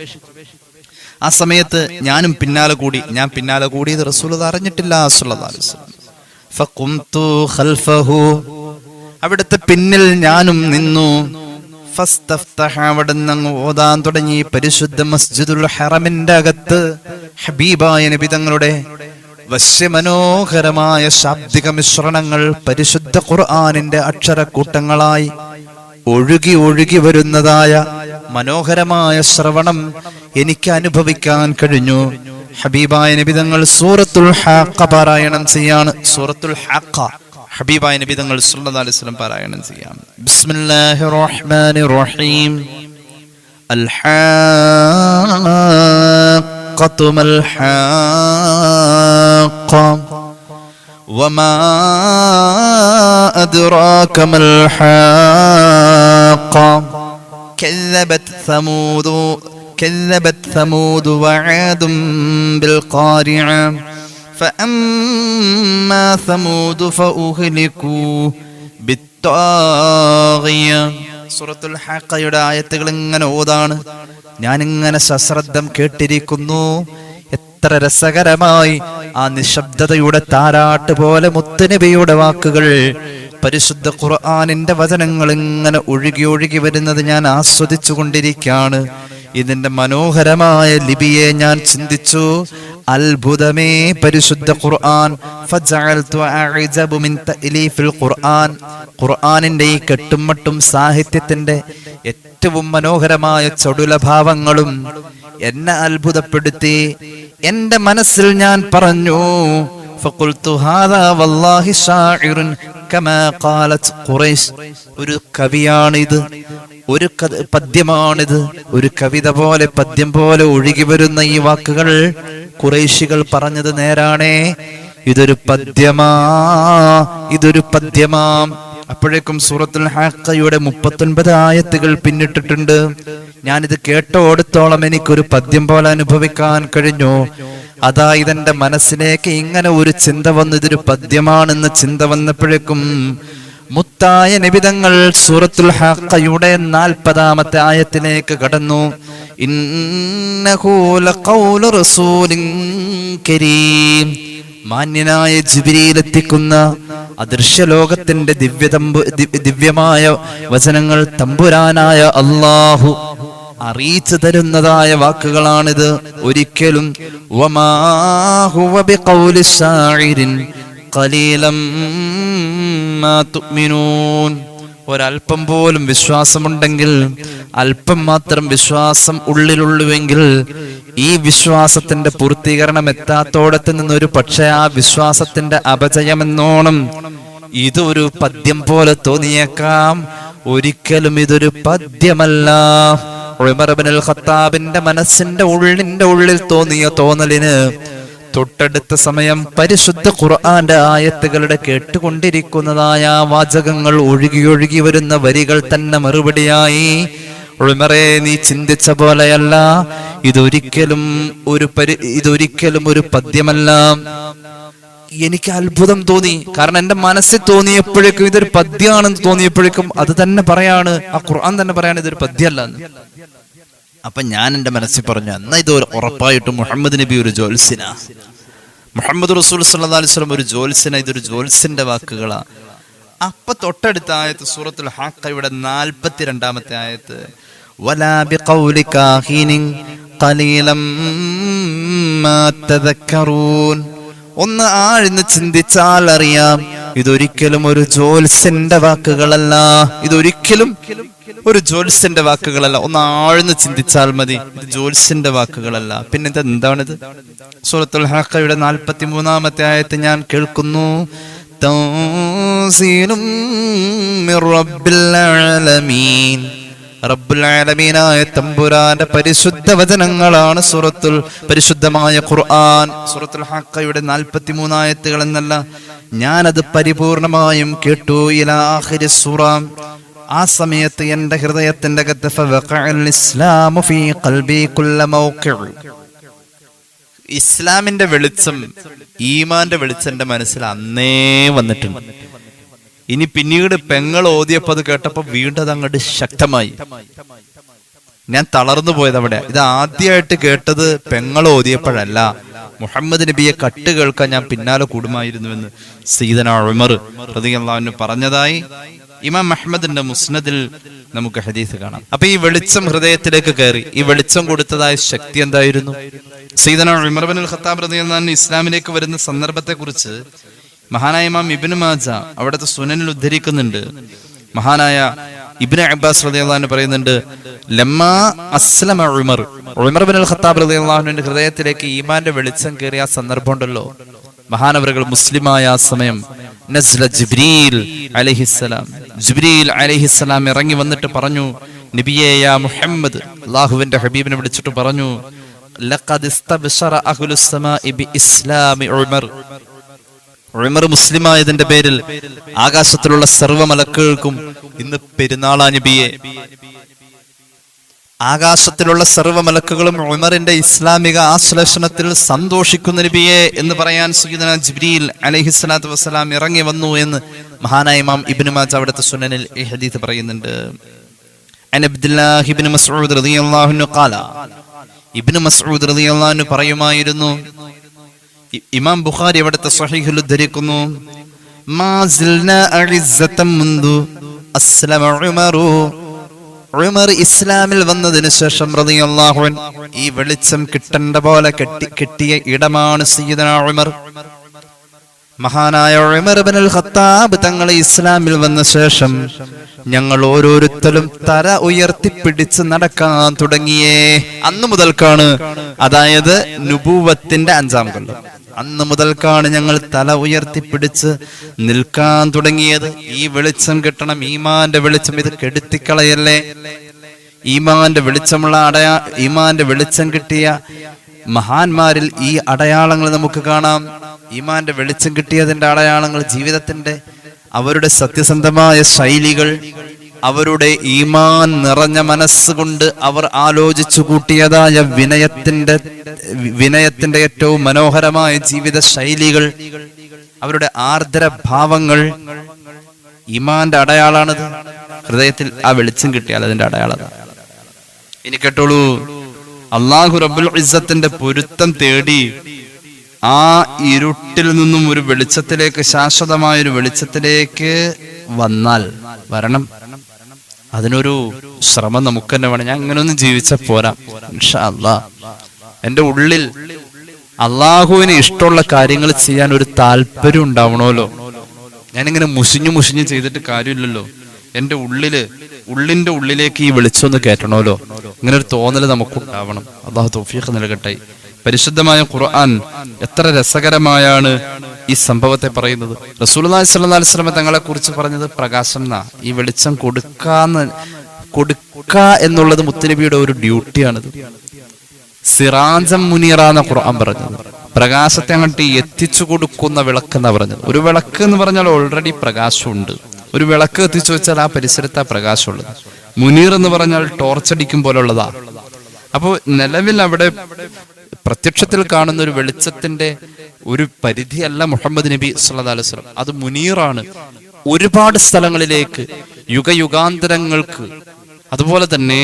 ആ സമയത്ത് ഞാനും പിന്നാലെ കൂടി. ഞാൻ പിന്നാലെ കൂടിയത് റസൂലുള്ളാഹി അറിഞ്ഞിട്ടില്ല സ്വല്ലല്ലാഹു അലൈഹി വസല്ലം. ഫഖുംതു ഖൽഫഹു. അവിടുത്തെ പിന്നിൽ ഞാനും നിന്നു. ഫസ്തഫ്തഹ. അവിടുന്ന് അങ്ങ് ഓതാൻ തുടങ്ങി പരിശുദ്ധ മസ്ജിദുൽ ഹറമിന്റെ അകത്ത് ഹബീബായ നബി തങ്ങളുടെ വശ്യമനോഹരമായ ശാബ്ദിക മിശ്രണങ്ങൾ പരിശുദ്ധ ഖുർആനിന്റെ അക്ഷരക്കൂട്ടങ്ങളായി ഒഴുകി ഒഴുകി വരുന്നതായ മനോഹരമായ ശ്രവണം എനിക്ക് അനുഭവിക്കാൻ കഴിഞ്ഞു. ഹബീബായ നബി തങ്ങൾ സൂറത്തുൽ ഹാഖ പാരായണം ചെയ്യാണ്. സൂറത്തുൽ ഹാഖ ഹബീബായ നബി തങ്ങൾ സല്ലല്ലാഹു അലൈഹി വസല്ലം പാരായണം ചെയ്യാം. ബിസ്മില്ലാഹിർ റഹ്മാനിർ റഹീം. അൽ ഹാഖത്തു മൽ ഹാഖ വമാ അദ്റാക മൽ ഹാഖ كذبت ثمود وعاد بالقارعة فأما ثمود فأهلكوا بالطاغية. സൂറത്തുൽ ഹാഖയുടെ ആയത്തുകൾ ഇങ്ങനെ ഓതാണ്. ഞാനിങ്ങനെ സശ്രദ്ധം കേട്ടിരിക്കുന്നു. എത്ര രസകരമായി ആ നിശബ്ദതയുടെ താരാട്ട് പോലെ മുത്തുനബിയുടെ വാക്കുകൾ, പരിശുദ്ധ ഖുർആനിന്റെ വചനങ്ങൾ ഇങ്ങനെ ഒഴുകി ഒഴുകി വരുന്നത് ഞാൻ ആസ്വദിച്ചു കൊണ്ടിരിക്കുകയാണ്. ഇതിന്റെ മനോഹരമായ ലിപിയെ ഞാൻ ചിന്തിച്ചു. അത്ഭുതമേ പരിശുദ്ധ ഖുർആൻ. ഫജഅൽതു അഅജബു മിൻ തഅലീഫിൽ ഖുർആൻ. ഖുർആനിന്റെ ഈ കെട്ടുമട്ടും സാഹിത്യത്തിന്റെ ഏറ്റവും മനോഹരമായ ചടുലഭാവങ്ങളും എന്നെ അത്ഭുതപ്പെടുത്തി. എന്റെ മനസ്സിൽ ഞാൻ പറഞ്ഞു, ഫഖുൽതു ഹാദാ വല്ലാഹി ശാഇറുൻ കമാ ഖാലത് ഖുറൈശ്. ഒരു കവിയാണിത്, ഒരു പദ്യമാണിത്. ഒരു കവിത പോലെ, പദ്യം പോലെ ഒഴുകി വരുന്ന ഈ വാക്കുകൾ ഖുറൈശികൾ പറഞ്ഞത് നേരാണേ. ഇതൊരു പദ്യമാ, ഇതൊരു പദ്യമാം. അപ്പോഴേക്കും സൂറത്തുൽ ഹാഖയുടെ 39 ആയത്തുകൾ പിന്നിട്ടിട്ടുണ്ട്. ഞാനിത് കേട്ടോടത്തോളം എനിക്കൊരു പദ്യം പോലെ അനുഭവിക്കാൻ കഴിഞ്ഞു. അതാ ഇതെന്റെ മനസ്സിലേക്ക് ഇങ്ങനെ ഒരു ചിന്ത വന്നു, ഇതൊരു പദ്യമാണെന്ന് ചിന്ത വന്നപ്പോഴേക്കും മുത്തായ നബിതങ്ങൾ സൂറത്തുൽ ഹാഖയുടെ 40-ാമത്തെ ആയത്തിലേക്ക് കടന്നു. ഇന്നഹു ലഖൗലു റസൂലിൻ കരീം. മാന്യനായ ജിബ്രീൽ എത്തിക്കുന്ന അദൃശ്യലോകത്തിന്റെ ദിവ്യമായ വചനങ്ങൾ തമ്പുരാനായ അല്ലാഹു അറിയിച്ചു തരുന്നതായ വാക്കുകളാണിത്. ഒരിക്കലും വമാ ഹുവ ബിഖൗലി ശാഇരിൻ ഖലീലം മാ തുഅ്മിനൂൻ. ഒരൽപ്പം പോലും വിശ്വാസമുണ്ടെങ്കിൽ, അല്പം മാത്രം വിശ്വാസം ഉള്ളിലുള്ളുവെങ്കിൽ, ഈ വിശ്വാസത്തിന്റെ പൂർത്തീകരണം എത്താത്തോടത്ത് നിന്നൊരു പക്ഷേ ആ വിശ്വാസത്തിന്റെ അപജയമെന്നോണം ഇതൊരു പദ്യം പോലെ തോന്നിയേക്കാം. ഒരിക്കലും ഇതൊരു പദ്യമല്ല. ഉമർ ഇബ്നുൽ ഖത്താബിന്റെ മനസ്സിന്റെ ഉള്ളിൽ തോന്നിയ തോന്നലിന് തൊട്ടടുത്ത സമയം പരിശുദ്ധ ഖുർആന്റെ ആയത്തുകളുടെ കേട്ടുകൊണ്ടിരിക്കുന്നതായ വാചകങ്ങൾ ഒഴുകി ഒഴുകി വരുന്ന വരികൾ തന്നെ മറുപടിയായി, ഉമറേ, നീ ചിന്തിച്ച പോലെയല്ല, ഇതൊരിക്കലും ഒരു പദ്യമല്ല. എനിക്ക് അത്ഭുതം തോന്നി. കാരണം എന്റെ മനസ്സിൽ തോന്നിയപ്പോഴേക്കും ഇതൊരു പദ്യമാണെന്ന് തോന്നിയപ്പോഴേക്കും അത് തന്നെ പറയാണ്, ആ ഖുർആൻ തന്നെ പറയാണ് ഇതൊരു പദ്യമല്ല എന്ന്. അപ്പൊ ഞാൻ എന്റെ മനസ്സിൽ പറഞ്ഞു, എന്നാ ഇത് ഉറപ്പായിട്ടും മുഹമ്മദ് നബി ഒരു ജോത്സ്യന, മുഹമ്മദ് റസൂൽ സല്ലല്ലാഹു അലൈഹി വസല്ലം ഒരു ജോത്സ്യന, ഇതൊരു ജോത്സ്യന്റെ വാക്കുകളാ. അപ്പൊ തൊട്ടടുത്ത ആയത്ത് സൂറത്തുൽ ഹാഖയുടെ 42-ാമത്തെ ആയത്ത്, വലാ ബിഖൗലി കാഹിനിൻ ഖലീലം മാ തദക്കറൂൻ. ഒന്ന് ആഴ്ന്ന് ചിന്തിച്ചാൽ അറിയാം, ഇതൊരിക്കലും ഒരു ജോത്സ്യന്റെ വാക്കുകളല്ല. ഇതൊരിക്കലും ഒരു ജോത്സ്യന്റെ വാക്കുകളല്ല. ഒന്ന് ആഴ്ന്ന് ചിന്തിച്ചാൽ മതി, ഇത് ജോത്സ്യന്റെ വാക്കുകളല്ല. പിന്നെ എന്താണിത്? സൂറത്തുൽ ഹാഖയുടെ 43-ാമത്തെ ആയത്ത് ഞാൻ കേൾക്കുന്നു, തൻസീലും മിർ റബ്ബിൽ ആലമീൻ. റബ്ബുൽ ആലമീനായ തമ്പുരാന്റെ പരിശുദ്ധ വചനങ്ങളാണ് പരിശുദ്ധമായ ഖുർആൻ. സൂറത്തുൽ ഹാഖയുടെ 43 ആയത്തുകൾ എന്നല്ല, ഞാനത് പരിപൂർണമായും കേട്ടു. ഇലാ ആഖിരി സൂറ. ആ സമയത്ത് എന്റെ ഹൃദയത്തിന്റെ അകത്ത് ഫവഖഅൽ ഇസ്ലാമു ഫീ ഖൽബി കുല്ല മൗഖിഅ. ഇസ്ലാമിന്റെ വെളിച്ചം, ഈമാന്റെ വെളിച്ചം എന്റെ മനസ്സിൽ അന്നേ വന്നിട്ടുണ്ട്. ഇനി പിന്നീട് പെങ്ങൾ ഓതിയപ്പോ അത് കേട്ടപ്പോ വീണ്ടും അത് അങ്ങോട്ട് ശക്തമായി. ഞാൻ തളർന്നു പോയത് അവിടെ. ഇത് ആദ്യമായിട്ട് കേട്ടത് പെങ്ങൾ ഓതിയപ്പോഴല്ല, മുഹമ്മദ് നബിയെ കട്ട് കേൾക്കാൻ ഞാൻ പിന്നാലെ കൂടുമായിരുന്നുവെന്ന് സയ്യിദന ഉമർ റളിയല്ലാഹു അൻഹു പറഞ്ഞതായി ഇമാം അഹ്മദിന്റെ മുസ്നദിൽ നമുക്ക് ഹദീസ് കാണാം. അപ്പൊ ഈ വെളിച്ചം ഹൃദയത്തിലേക്ക് കയറി. ഈ വെളിച്ചം കൊടുത്തതായ ശക്തി എന്തായിരുന്നു? സയ്യിദന ഉമർ ഇബ്നുൽ ഖത്താബ് റളിയല്ലാഹു അൻഹു ഇസ്ലാമിലേക്ക് വരുന്ന സന്ദർഭത്തെ കുറിച്ച് മഹാനായ ഇമാം ഇബ്നു മാജ അവിടുത്തെ സുനനിൽ ഉദ്ധരിക്കുന്നുണ്ട്. മഹാനായ ഇബ്നു അബ്ബാസ് റളിയല്ലാഹു അൻഹു പറയുന്നുണ്ട്, ലമ്മാ അസ്ലമ ഉമർ ഇബ്നുൽ ഖത്താബ് റളിയല്ലാഹു അൻഹുവിന്റെ ഹൃദയത്തിലേക്ക് ഈമാന്റെ വെളിച്ചം കയറിയ ആ സന്ദർഭം ഉണ്ടല്ലോ, മഹാനവറുകൾ മുസ്ലിമായ ആ സമയം നസ്ല ജിബ്രീൽ അലൈഹിസ്സലാം ഇറങ്ങി വന്നിട്ട് പറഞ്ഞു, നബിയേ യാ മുഹമ്മദ്, അല്ലാഹുവിന്റെ ഹബീബിനെ വിളിച്ചിട്ട് പറഞ്ഞു, ലഖദ് ഇസ്തബ്ശറ അഹ്ലുസ് സമാഇ ബിഇസ്ലാമി ഉമർ മുസ്ലിമായതിന്റെ പേരിൽ ആകാശത്തിലുള്ള സർവ്വ മലക്കുകൾക്കും ഇന്ന് പെരുന്നാളാ നബിയെ. ആകാശത്തിലുള്ള സർവ്വ മലക്കുകളും ഉമറിന്റെ ഇസ്ലാമിക ആശ്ലേഷണത്തിൽ സന്തോഷിക്കുന്ന നബിയെ എന്ന് പറയാൻ സയ്യിദുനാ ജിബ്രീൽ അലൈഹിസ്സലാത്തു വസ്സലാം ഇറങ്ങി വന്നു എന്ന് മഹാനായ ഇമാം ഇബ്നു മാജ അവിടുത്തെ സുനനിൽ ഈ ഹദീസ് പറയുന്നുണ്ട്. അൻ അബ്ദുല്ലാഹി ഇബ്നു മസ്ഊദ് റളിയല്ലാഹു അൻഹു ഖാല, ഇബ്നു മസ്ഊദ് റളിയല്ലാഹു അൻഹു പറയുമായിരുന്നു, ഇമാം ബുഖാരി അവിടുത്തെ സ്വഹീഹിൽ ഉദ്ധരിക്കുന്നു, മാ സിൽനാ അഇസ്സതൻ മുൻദു അസ്ലമ ഉമറു, ഉമർ ഇസ്ലാമിൽ വന്നതിന് ശേഷം റളിയല്ലാഹു അൻഹു ഈ വെളിച്ചം കിട്ടേണ്ട പോലെ കിട്ടിയ ഇടമാണ് സയ്യിദുനാ ഉമർ. മഹാനായ ഉമർ ഇബ്നുൽ ഖത്താബ് തങ്ങൾ ഇസ്ലാമിൽ വന്ന ശേഷം ഞങ്ങൾ ഓരോരുത്തരും തല ഉയർത്തിപ്പിടിച്ച് നടക്കാൻ തുടങ്ങിയേ. അന്ന് മുതൽക്കാണ്, അതായത് നുബുവത്തിന്റെ 5-ാം കൊല്ലം, അന്ന് മുതൽക്കാണ് ഞങ്ങൾ തല ഉയർത്തിപ്പിടിച്ച് നിൽക്കാൻ തുടങ്ങിയത്. ഈ വെളിച്ചം കിട്ടണം, ഈമാന്റെ വെളിച്ചം, ഇത് കെടുത്തിക്കളയല്ലേ. ഈമാന്റെ വെളിച്ചമുള്ള ഈമാന്റെ വെളിച്ചം കിട്ടിയ മഹാന്മാരിൽ ഈ അടയാളങ്ങൾ നമുക്ക് കാണാം. ഈമാന്റെ വെളിച്ചം കിട്ടിയതിന്റെ അടയാളങ്ങൾ, ജീവിതത്തിന്റെ അവരുടെ സത്യസന്ധമായ ശൈലികൾ, അവരുടെ ഈമാൻ നിറഞ്ഞ മനസ്സുകൊണ്ട് അവർ ആലോചിച്ചു കൂട്ടിയതായ വിനയത്തിന്റെ ഏറ്റവും മനോഹരമായ ജീവിത ശൈലികൾ, അവരുടെ ആർദ്ര ഭാവങ്ങൾ ഈമാന്റെ അടയാളാണത്. ഹൃദയത്തിൽ ആ വെളിച്ചം കിട്ടിയാൽ അതിന്റെ അടയാളം. ഇനി കേട്ടോളൂ, അല്ലാഹു റബ്ബുൽ ഇസ്സത്തിന്റെ പൊരുത്തം തേടി ആ ഇരുട്ടിൽ നിന്നും ഒരു വെളിച്ചത്തിലേക്ക്, ശാശ്വതമായ ഒരു വെളിച്ചത്തിലേക്ക് വരണം. അതിനൊരു ശ്രമം നമുക്ക് തന്നെ വേണം. ഞാൻ ഇങ്ങനൊന്നും ജീവിച്ച പോരാ, ഇൻഷാ അല്ലാഹ് എന്റെ ഉള്ളിൽ അള്ളാഹുവിന് ഇഷ്ടമുള്ള കാര്യങ്ങൾ ചെയ്യാൻ ഒരു താല്പര്യം ഉണ്ടാവണമല്ലോ. ഞാനിങ്ങനെ മുഷിഞ്ഞു ചെയ്തിട്ട് കാര്യമില്ലല്ലോ. എന്റെ ഉള്ളിന്റെ ഉള്ളിലേക്ക് ഈ വെളിച്ചൊന്ന് കയറ്റണമല്ലോ. ഇങ്ങനെ ഒരു തോന്നല് നമുക്കുണ്ടാവണം. അള്ളാഹു തൗഫീഖ് നൽകട്ടെ. പരിശുദ്ധമായ ഖുർആൻ എത്ര രസകരമായാണ് ഈ സംഭവത്തെ പറയുന്നത്. റസൂലുള്ളാഹി സ്വല്ലല്ലാഹു അലൈഹി വസല്ലം തങ്ങളെ കുറിച്ച് പറഞ്ഞത് പ്രകാശം എന്നാ. ഈ വെളിച്ചം കൊടുക്കുക എന്നുള്ളത് മുത്തുനബിയുടെ ഒരു ഡ്യൂട്ടിയാണിത്. സിറാജം മുനീറ എന്ന ഖുർആൻ പറഞ്ഞത്, പ്രകാശത്തെ അങ്ങോട്ട് എത്തിച്ചു കൊടുക്കുന്ന വിളക്കെന്നാ പറഞ്ഞത്. ഒരു വിളക്ക് എന്ന് പറഞ്ഞാൽ ഓൾറെഡി പ്രകാശമുണ്ട്. ഒരു വിളക്ക് എത്തിച്ചു വെച്ചാൽ ആ പരിസരത്താ പ്രകാശമുള്ളത്. മുനീർ എന്ന് പറഞ്ഞാൽ ടോർച്ചടിക്കും പോലുള്ളതാ. അപ്പോൾ നിലവിൽ അവിടെ പ്രത്യക്ഷത്തിൽ കാണുന്ന ഒരു വെളിച്ചത്തിന്റെ ഒരു പരിധിയല്ല മുഹമ്മദ് നബി സല്ലല്ലാഹു അലൈഹി വസല്ലം. അത് മുനീറാണ്. ഒരുപാട് സ്ഥലങ്ങളിലേക്ക്, യുഗയുഗാന്തരങ്ങൾക്ക്, അതുപോലെ തന്നെ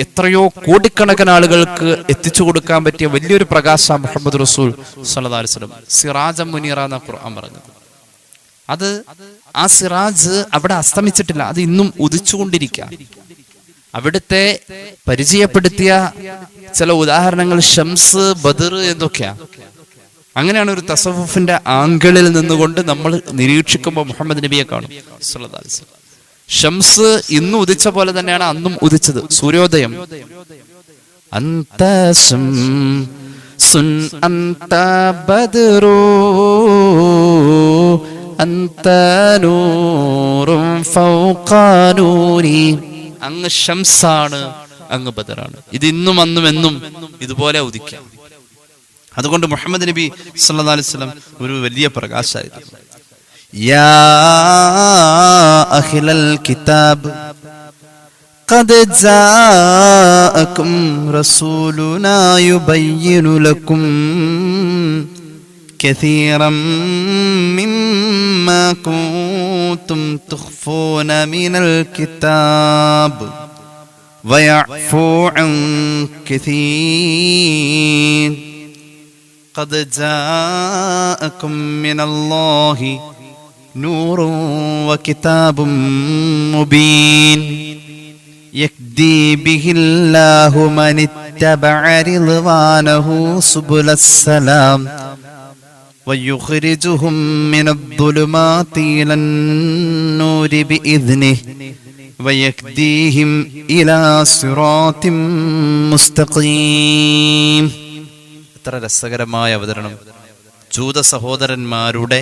എത്രയോ കോടിക്കണക്കിന് ആളുകൾക്ക് എത്തിച്ചു കൊടുക്കാൻ പറ്റിയ വലിയൊരു പ്രകാശ മുഹമ്മദ് റസൂൽ സല്ലല്ലാഹു അലൈഹി വസല്ലം. സിറാജം മുനീറ എന്ന ഖുർആൻ പറഞ്ഞത്. അത് ആ സിറാജ് അവിടെ അസ്തമിച്ചിട്ടില്ല, അത് ഇന്നും ഉദിച്ചുകൊണ്ടിരിക്കുക. അവിടുത്തെ പരിചയപ്പെടുത്തിയ ചില ഉദാഹരണങ്ങൾ ഷംസ്, ബദർ എന്നൊക്കെയാ. അങ്ങനെയാണ് ഒരു തസവുഫിന്റെ ആംഗിളിൽ നിന്നുകൊണ്ട് നമ്മൾ നിരീക്ഷിക്കുമ്പോൾ മുഹമ്മദ് നബിയെ കാണും സല്ലല്ലാഹു അലൈഹി വസല്ലം. ഷംസ് ഇന്ന് ഉദിച്ച പോലെ തന്നെയാണ് അന്നും ഉദിച്ചത്. സൂര്യോദയം. അന്ത ശംസുൻ അന്ത ബദറു അന്ത നൂറും ഫൗഖ നൂരി. അങ്ങ് ഷംസാണ്, അങ്ങ് ബദറാണ്. ഇത് ഇന്നും അന്നും എന്നും ഇതുപോലെ ഉദിക്കാം. അതുകൊണ്ട് മുഹമ്മദ് നബി സല്ലല്ലാഹു അലൈഹി വസല്ലം ഒരു വലിയ പ്രകാശമായിരുന്നു. യാ അഹ്ലൽ കിതാബ് ഖദ് ജാഅകും റസൂലുനാ യുബയ്യിനു ലക്കും കസീറൻ മിമ്മാ കുൻതും തുഖ്ഫൂന മിനൽ കിതാബ് വയഅഫൂ അൻ കസീർ ഖദ് ജാഅകും മിനല്ലാഹി നൂറുൻ വകിതാബും മുബീൻ. യഹ്ദീ ബിഹില്ലാഹു മനിത്തബഅ റിദ്വാനഹു സുബുലസ്സലാം വയുഖ്രിജുഹും മിനദ്ദുലുമാതി ഇലന്നൂരി ബിഇദ്നിഹി വയഹ്ദീഹിം ഇലാ സിറാത്തിൻ മുസ്തഖീം. എത്ര രസകരമായ അവതരണം. ജൂത സഹോദരന്മാരുടെ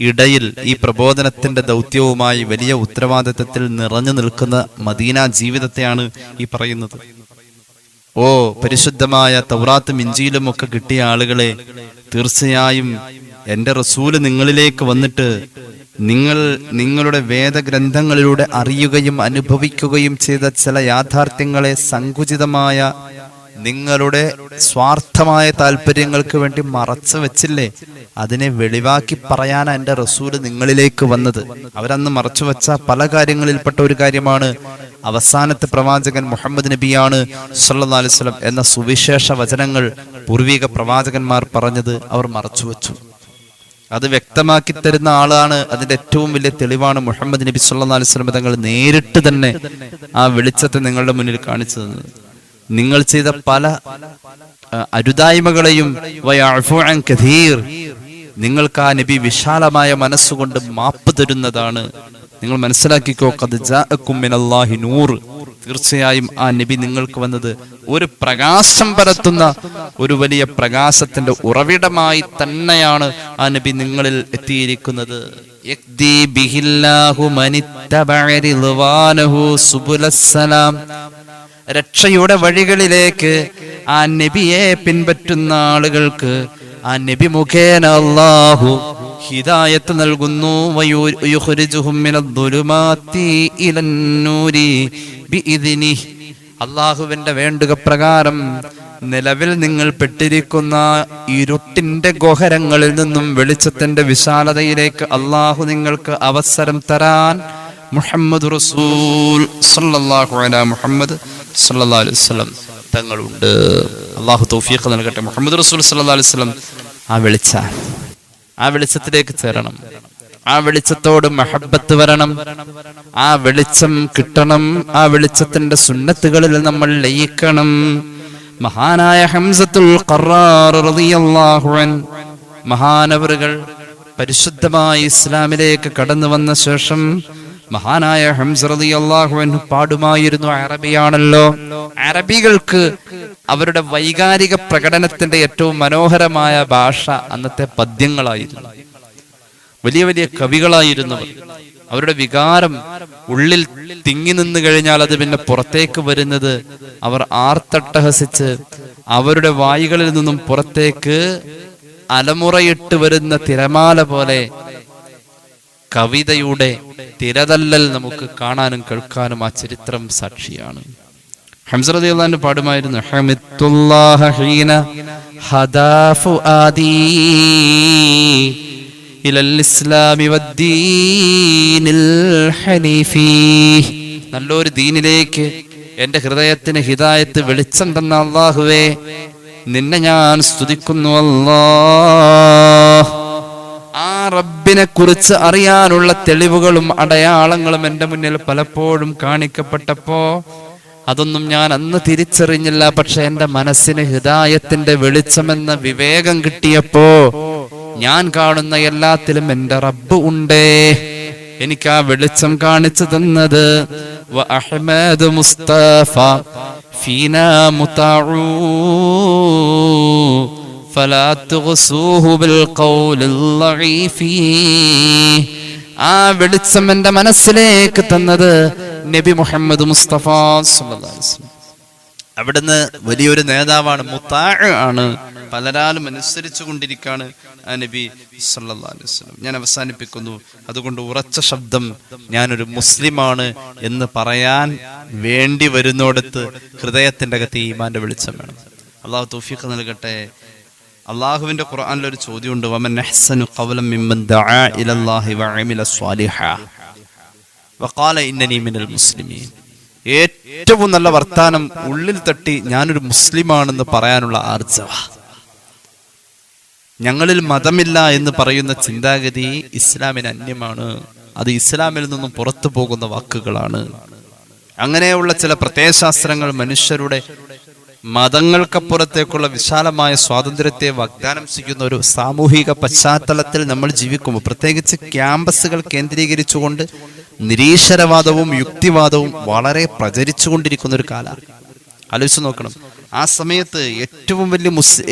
ഇടയിൽ ഈ പ്രബോധനത്തിന്റെ ദൗത്യവുമായി വലിയ ഉത്തരവാദിത്തത്തിൽ നിറഞ്ഞു നിൽക്കുന്ന മദീന ജീവിതത്തെയാണ് ഈ പറയുന്നത്. ഓ പരിശുദ്ധമായ തൗറാത്തും ഇഞ്ചീലും ഒക്കെ കിട്ടിയ ആളുകളെ, തീർച്ചയായും എന്റെ റസൂല് നിങ്ങളിലേക്ക് വന്നിട്ട് നിങ്ങളുടെ വേദഗ്രന്ഥങ്ങളിലൂടെ അറിയുകയും അനുഭവിക്കുകയും ചെയ്ത ചില യാഥാർത്ഥ്യങ്ങളെ സങ്കുചിതമായ നിങ്ങളുടെ സ്വാർത്ഥമായ താല്പര്യങ്ങൾക്ക് വേണ്ടി മറച്ചു വെച്ചില്ലേ, അതിനെ വെളിവാക്കി പറയാനാ എന്റെ റസൂല് നിങ്ങളിലേക്ക് വന്നത്. അവരന്ന് മറച്ചു വെച്ച പല കാര്യങ്ങളിൽപ്പെട്ട ഒരു കാര്യമാണ് അവസാനത്തെ പ്രവാചകൻ മുഹമ്മദ് നബിയാണ് സല്ലല്ലാഹു അലൈഹി വസല്ലം എന്ന സുവിശേഷ വചനങ്ങൾ പൂർവിക പ്രവാചകന്മാർ പറഞ്ഞത് അവർ മറച്ചുവെച്ചു. അത് വ്യക്തമാക്കി തരുന്ന ആളാണ്. അതിന്റെ ഏറ്റവും വലിയ തെളിവാണ് മുഹമ്മദ് നബി സല്ലല്ലാഹു അലൈഹി വസല്ലം തങ്ങൾ നേരിട്ട് തന്നെ ആ വെളിച്ചത്തെ നിങ്ങളുടെ മുന്നിൽ കാണിച്ചു തന്നത്. നിങ്ങൾ ചെയ്ത പല അരുതായ്മകളെയും വയഅഫു അൻ കഥീർ, നിങ്ങൾക്ക് ആ നബി വിശാലമായ മനസ്സുകൊണ്ട് മാപ്പ് തരുന്നതാണ്. നിങ്ങൾ മനസ്സിലാക്കിക്കോ, ഖദ് ജാഅകും മിനല്ലാഹി നൂർ, തീർച്ചയായും ആ നബി നിങ്ങൾക്ക് വന്നത് ഒരു പ്രകാശം പരത്തുന്ന ഒരു വലിയ പ്രകാശത്തിന്റെ ഉറവിടമായി തന്നെയാണ് ആ നബി നിങ്ങളിൽ എത്തിയിരിക്കുന്നത്. യഹ്ദീ ബിഹില്ലാഹു മനിത്തബഅ റിദ്വാനഹു സുബുലസ്സലാം, രക്ഷയുടെ വഴികളിലേക്ക് ആ നബിയെ പിൻപറ്റുന്ന ആളുകൾക്ക് ആ നബി മുഖേന അല്ലാഹു ഹിദായത്ത് നൽകുന്നു. വയുഖ്രിജുഹും മിനദ്ദുലുമാതി ഇലന്നൂരി ബിഇദ്നിഹി, അല്ലാഹുവിന്റെ വേണ്ടുക പ്രകാരം നിലവിൽ നിങ്ങൾ പെട്ടിരിക്കുന്ന ഇരുട്ടിന്റെ ഗോഹരങ്ങളിൽ നിന്നും വെളിച്ചത്തിന്റെ വിശാലതയിലേക്ക് അല്ലാഹു നിങ്ങൾക്ക് അവസരം തരാൻ മുഹമ്മദ് റസൂൽ സല്ലല്ലാഹു അലൈഹി മുഹമ്മദ് സല്ലല്ലാഹു അലൈഹി വസല്ലം തങ്ങളുണ്ട്. അല്ലാഹു തൗഫീഖ് നൽകട്ടെ. മുഹമ്മദ് റസൂൽ സല്ലല്ലാഹു അലൈഹി വസല്ലം ആ വെളിച്ചത്തിലേക്ക് ചേരണം. ആ വെളിച്ചത്തോട് മഹബ്ബത്ത് വരണം. ആ വെളിച്ചം കിട്ടണം. ആ വെളിച്ചത്തിന്റെ സുന്നത്തുകളിൽ നമ്മൾ ലയിക്കണം. മഹാനായ ഹംസത്തുൽ ഖറാർ റളിയല്ലാഹു അൻഹു മഹാനവറുകൾ പരിശുദ്ധമായ ഇസ്ലാമിലേക്ക് കടന്നു വന്ന ശേഷം മഹാനായ ഹംസ റളിയല്ലാഹു അൻഹു പാടുമായിരുന്നു. അറബിയാണല്ലോ. അറബികൾക്ക് അവരുടെ വൈകാരിക പ്രകടനത്തിന്റെ ഏറ്റവും മനോഹരമായ ഭാഷ അന്നത്തെ പദ്യങ്ങളായിരുന്നു. വലിയ വലിയ കവികളായിരുന്നവർ. അവരുടെ വികാരം ഉള്ളിൽ തിങ്ങി നിന്ന് കഴിഞ്ഞാൽ അത് പിന്നെ പുറത്തേക്ക് വരുന്നത് അവർ ആർത്തട്ടഹസിച്ച് അവരുടെ വായികളിൽ നിന്നും പുറത്തേക്ക് അലമുറയിട്ട് വരുന്ന തിരമാല പോലെ കവിതയുടെ തിരതല്ലൽ നമുക്ക് കാണാനും കേൾക്കാനും ആ ചരിത്രം സാക്ഷിയാണ്. ഹംസ റളിയല്ലാഹു അൻഹു പാടുമായിരുന്നു, ഹമിത്തുല്ലാഹ ഹീന ഹദാ ഫുആദി ഇലൽ ഇസ്ലാമി വദ്ദീനിൽ ഹനീഫി. നല്ലൊരു ദീനിലേക്ക് എന്റെ ഹൃദയത്തിന് ഹിദായത്ത് വെളിച്ചം തന്ന അല്ലാഹുവേ, നിന്നെ ഞാൻ സ്തുതിക്കുന്നു അല്ലാഹ്. ആ റബ്ബിനെ കുറിച്ച് അറിയാനുള്ള തെളിവുകളും അടയാളങ്ങളും എന്റെ മുന്നിൽ പലപ്പോഴും കാണിക്കപ്പെട്ടപ്പോ അതൊന്നും ഞാൻ അന്ന് തിരിച്ചറിഞ്ഞില്ല. പക്ഷെ എന്റെ മനസ്സിന് ഹിദായത്തിന്റെ വെളിച്ചമെന്ന വിവേകം കിട്ടിയപ്പോ ഞാൻ കാണുന്ന എല്ലാത്തിലും എന്റെ റബ്ബ് ഉണ്ടേ. എനിക്ക് ആ വെളിച്ചം കാണിച്ചു തന്നത് വഅഹ്മദ് മുസ്തഫ ഫീനാ മുതഉ ഫലാ തുഗ്സൂഹു ബിൽ ഖൗലിൽ ളഈഫി. ആ വെളിച്ചം എന്റെ മനസ്സിലേക്ക് തന്നത് നബി മുഹമ്മദ് മുസ്തഫ സല്ലല്ലാഹു അലൈഹി വസല്ലം. അവിടുന്ന് വലിയൊരു നേതാവാണ്, മുതാഅ് ആണ്, പലരാലും അനുസരിച്ചു കൊണ്ടിരിക്കുകയാണ് ആ നബി സല്ലല്ലാഹു അലൈഹി വസല്ലം. ഞാൻ അവസാനിപ്പിക്കുന്നു. അതുകൊണ്ട് ഉറച്ച ശബ്ദം ഞാനൊരു മുസ്ലിമാണ് എന്ന് പറയാൻ വേണ്ടി വരുന്നോടത്ത് ഹൃദയത്തിന്റെ അകത്ത് ഈമാന്റെ വെളിച്ചം വേണം. അള്ളാഹു തൗഫീഖ് നൽകട്ടെ. അള്ളാഹുവിന്റെ ഖുർആനിൽ ഒരു ചോദ്യമുണ്ട്, വമൻ അഹ്സനു ഖൗലൻ മിമ്മൻ ദഅ ഇലല്ലാഹി വഅമില സ്വാലിഹാ വഖാല ഇന്നനി മിനൽ മുസ്ലിമീൻ. ഏറ്റവും നല്ല വർത്താനം ഉള്ളിൽ തട്ടി ഞാനൊരു മുസ്ലിമാണെന്ന് പറയാനുള്ള ആർജവ. ഞങ്ങളിൽ മതമില്ല എന്ന് പറയുന്ന ചിന്താഗതി ഇസ്ലാമിന് അന്യമാണ്. അത് ഇസ്ലാമിൽ നിന്നും പുറത്തു പോകുന്ന വാക്കുകളാണ്. അങ്ങനെയുള്ള ചില പ്രത്യയശാസ്ത്രങ്ങൾ മനുഷ്യരുടെ മതങ്ങൾക്കപ്പുറത്തേക്കുള്ള വിശാലമായ സ്വാതന്ത്ര്യത്തെ വാഗ്ദാനം ചെയ്യുന്ന ഒരു സാമൂഹിക പശ്ചാത്തലത്തിൽ നമ്മൾ ജീവിക്കുമ്പോൾ, പ്രത്യേകിച്ച് ക്യാമ്പസുകൾ കേന്ദ്രീകരിച്ചുകൊണ്ട് നിരീശ്വരവാദവും യുക്തിവാദവും വളരെ പ്രചരിച്ചുകൊണ്ടിരിക്കുന്ന ഒരു കാലമാണ്. ആലോചിച്ച് നോക്കണം. ആ സമയത്ത്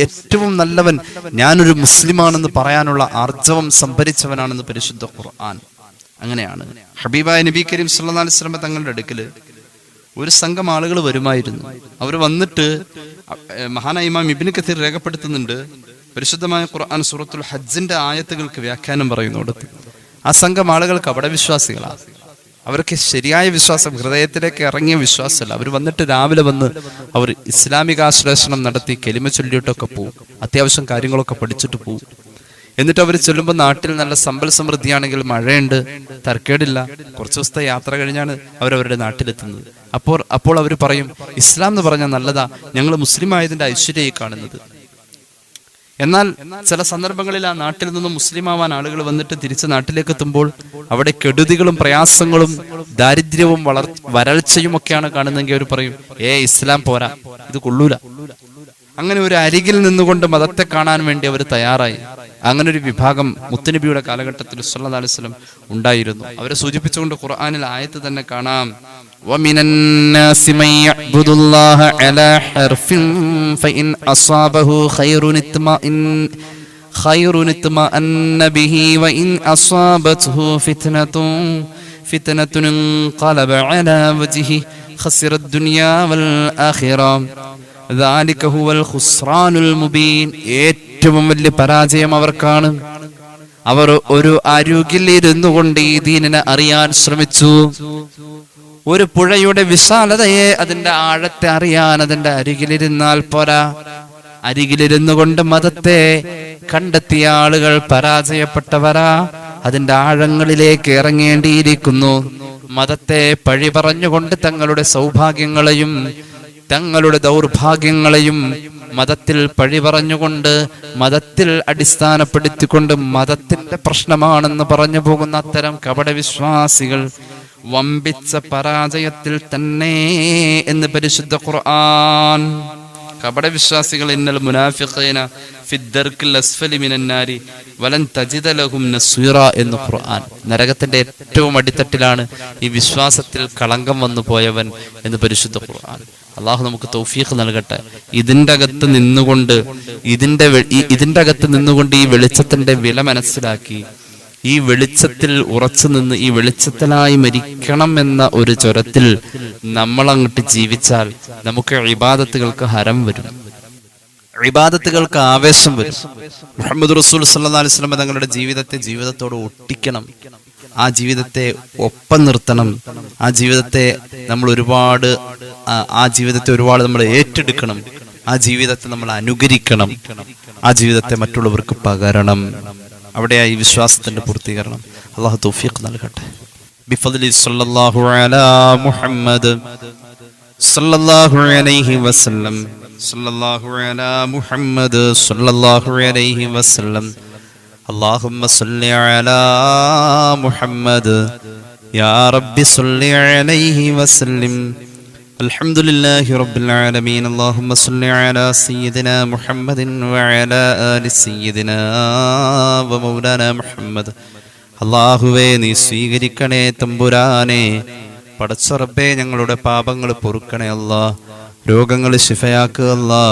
ഏറ്റവും നല്ലവൻ ഞാനൊരു മുസ്ലിമാണെന്ന് പറയാനുള്ള ആർജവം സംഭരിച്ചവനാണെന്ന് പരിശുദ്ധ ഖുർആൻ. അങ്ങനെയാണ് ഹബീബായ നബി കരീം സല്ലല്ലാഹു അലൈഹി വസല്ലം തങ്ങളുടെ അടുക്കല് ഒരു സംഘം ആളുകൾ വരുമായിരുന്നു. അവർ വന്നിട്ട് മഹാനായ ഇമാം ഇബ്നു കസീർ രേഖപ്പെടുത്തുന്നുണ്ട്, പരിശുദ്ധമായ ഖുർആൻ സൂറത്തുൽ ഹജ്ജിന്റെ ആയത്തുകൾക്ക് വ്യാഖ്യാനം പറയുന്നിടത്ത് ആ സംഘം ആളുകൾ കപടവിശ്വാസികളാണ്. അവർക്ക് ശരിയായ വിശ്വാസം, ഹൃദയത്തിലേക്ക് ഇറങ്ങിയ വിശ്വാസമല്ല. അവർ വന്നിട്ട് രാവിലെ വന്ന് അവർ ഇസ്ലാമികാശ്ലേഷണം നടത്തി കെലിമ ചൊല്ലിയിട്ടൊക്കെ പോവും, അത്യാവശ്യം കാര്യങ്ങളൊക്കെ പഠിച്ചിട്ട് പോവും. എന്നിട്ട് അവർ ചൊല്ലുമ്പോൾ നാട്ടിൽ നല്ല സമ്പൽ സമൃദ്ധിയാണെങ്കിൽ മഴയുണ്ട്, തർക്കേടില്ല. കുറച്ച് ദിവസത്തെ യാത്ര കഴിഞ്ഞാണ് അവരവരുടെ നാട്ടിലെത്തുന്നത്. അപ്പോൾ അവർ പറയും, ഇസ്ലാം എന്ന് പറഞ്ഞാൽ നല്ലതാ, ഞങ്ങൾ മുസ്ലിം ആയതിന്റെ ഐശ്വര്യമായി കാണുന്നത്. എന്നാൽ ചില സന്ദർഭങ്ങളിൽ ആ നാട്ടിൽ നിന്നും മുസ്ലിം ആവാൻ ആളുകൾ വന്നിട്ട് തിരിച്ച് നാട്ടിലേക്ക് എത്തുമ്പോൾ അവിടെ കെടുതികളും പ്രയാസങ്ങളും ദാരിദ്ര്യവും വരൾച്ചയും ഒക്കെയാണ് കാണുന്നതെങ്കിൽ അവർ പറയും, ഇസ്ലാം പോരാ, ഇത് കൊള്ളൂല. അങ്ങനെ ഒരു അരികിൽ നിന്നുകൊണ്ട് മതത്തെ കാണാൻ വേണ്ടി അവർ തയ്യാറായി. അങ്ങനെ ഒരു വിഭാഗം മുത്തുനബിയുടെ കാലഘട്ടത്തിൽ സല്ലല്ലാഹു അലൈഹി വസല്ലം ഉണ്ടായിരുന്നു. അവരെ സൂചിപ്പിച്ചുകൊണ്ട് ഖുർആനിൽ ആയത്ത് തന്നെ കാണാം, وَمِنَ النَّاسِ مَن يَعْبُدُ اللَّهَ عَلَى حَرْفٍ فَإِنْ أَصَابَهُ خَيْرٌ اطْمَأَنَّ بِهِ وَإِنْ أَصَابَتْهُ فِتْنَةٌ انقلب على وجهه خسر الدنيا والآخرة ذلك هو الخسران المبين. ഏറ്റവും വലിയ പരാജയം അവർക്കാണ്. അവർ ഒരു അരുകിൽ ഇരുന്നു കൊണ്ട് ഈ ദീനിനെ അറിയാൻ ശ്രമിച്ചു. ഒരു പുഴയുടെ വിശാലതയെ, അതിന്റെ ആഴത്തെ അറിയാൻ അതിന്റെ അരികിലിരുന്നാൽ പോരാ. അരികിലിരുന്നു കൊണ്ട് മതത്തെ കണ്ടെത്തിയ ആളുകൾ പരാജയപ്പെട്ടവരാ. അതിന്റെ ആഴങ്ങളിലേക്ക് ഇറങ്ങേണ്ടിയിരിക്കുന്നു. മതത്തെ പഴി പറഞ്ഞുകൊണ്ട് തങ്ങളുടെ സൗഭാഗ്യങ്ങളെയും തങ്ങളുടെ ദൗർഭാഗ്യങ്ങളെയും മതത്തിൽ പഴി പറഞ്ഞുകൊണ്ട്, മതത്തിൽ അടിസ്ഥാനപ്പെടുത്തിക്കൊണ്ട് മതത്തിന്റെ പ്രശ്നമാണെന്ന് പറഞ്ഞു പോകുന്ന അത്തരം കപടവിശ്വാസികൾ വമ്പിച്ച പരാജയത്തിൽ തന്നെ എന്ന് പരിശുദ്ധ ഖുർആൻ. കപടവിശ്വാസികൾ ഇന്നൽ മുനാഫിഖീന ഫിദ്ദർക്കിൽ അസ്ഫലി മിനന്നാരി വലൻ തജിദ ലഹും നസ്വീറ എന്ന് ഖുർആൻ. നരകത്തിന്റെ ഏറ്റവും അടിത്തട്ടിലാണ് ഈ വിശ്വാസത്തിൽ കളങ്കം വന്നു പോയവൻ എന്ന് പരിശുദ്ധ ഖുർആൻ. അള്ളാഹു നമുക്ക് തൗഫീഖ് നൽകട്ടെ. ഇതിന്റെ അകത്ത് നിന്നുകൊണ്ട് ഈ വെളിച്ചത്തിന്റെ വില മനസ്സിലാക്കി ഈ വെളിച്ചത്തിൽ ഉറച്ചു നിന്ന് ഈ വെളിച്ചത്തിലായി മരിക്കണം എന്ന ഒരു ചുരത്തിൽ നമ്മൾ അങ്ങോട്ട് ജീവിച്ചാൽ നമുക്ക് ഇബാദത്തുകൾക്ക് ഹരം വരും, ഇബാദത്തുകൾക്ക് ആവേശം വരും. മുഹമ്മദ് റസൂൽ സല്ലല്ലാഹു അലൈഹി വസല്ലം തങ്ങളുടെ ജീവിതത്തോട് ഒട്ടിക്കണം. ആ ജീവിതത്തെ ഒപ്പം നിർത്തണം. ആ ജീവിതത്തെ ഒരുപാട് നമ്മൾ ഏറ്റെടുക്കണം. ആ ജീവിതത്തെ നമ്മൾ അനുകരിക്കണം. ആ ജീവിതത്തെ മറ്റുള്ളവർക്ക് പകരണം. അവിടെയായി ഈ വിശ്വാസത്തിന്റെ പൂർത്തീകരണം. അല്ലാഹു തൗഫീഖ് നൽകട്ടെ. ബിഫദ്ലി സല്ലല്ലാഹു അലാ മുഹമ്മദ് സല്ലല്ലാഹു അലൈഹി വസല്ലം സല്ലല്ലാഹു അലാ മുഹമ്മദ് സല്ലല്ലാഹു അലൈഹി വസല്ലം അല്ലാഹുമ്മ സല്ലി അലാ മുഹമ്മദ് യാ റബ്ബി സല്ലി അലൈഹി വസല്ലം. അൽഹംദുലില്ലാഹി റബ്ബിൽ ആലമീൻ. അല്ലാഹുമ്മ സല്ലി അലാ സയ്യിദിനാ മുഹമ്മദിൻ വഅലാ ആലി സയ്യിദിനാ വമൗലാനാ മുഹമ്മദ്. അല്ലാഹുവേ, നീ സ്വീകരിക്കണേ തമ്പുരാനെ. പടച്ച റബ്ബേ, ഞങ്ങളുടെ പാപങ്ങൾ പൊറുക്കണേ അല്ലാ. രോഗങ്ങൾ ശിഫയാക്കുക അല്ലാ.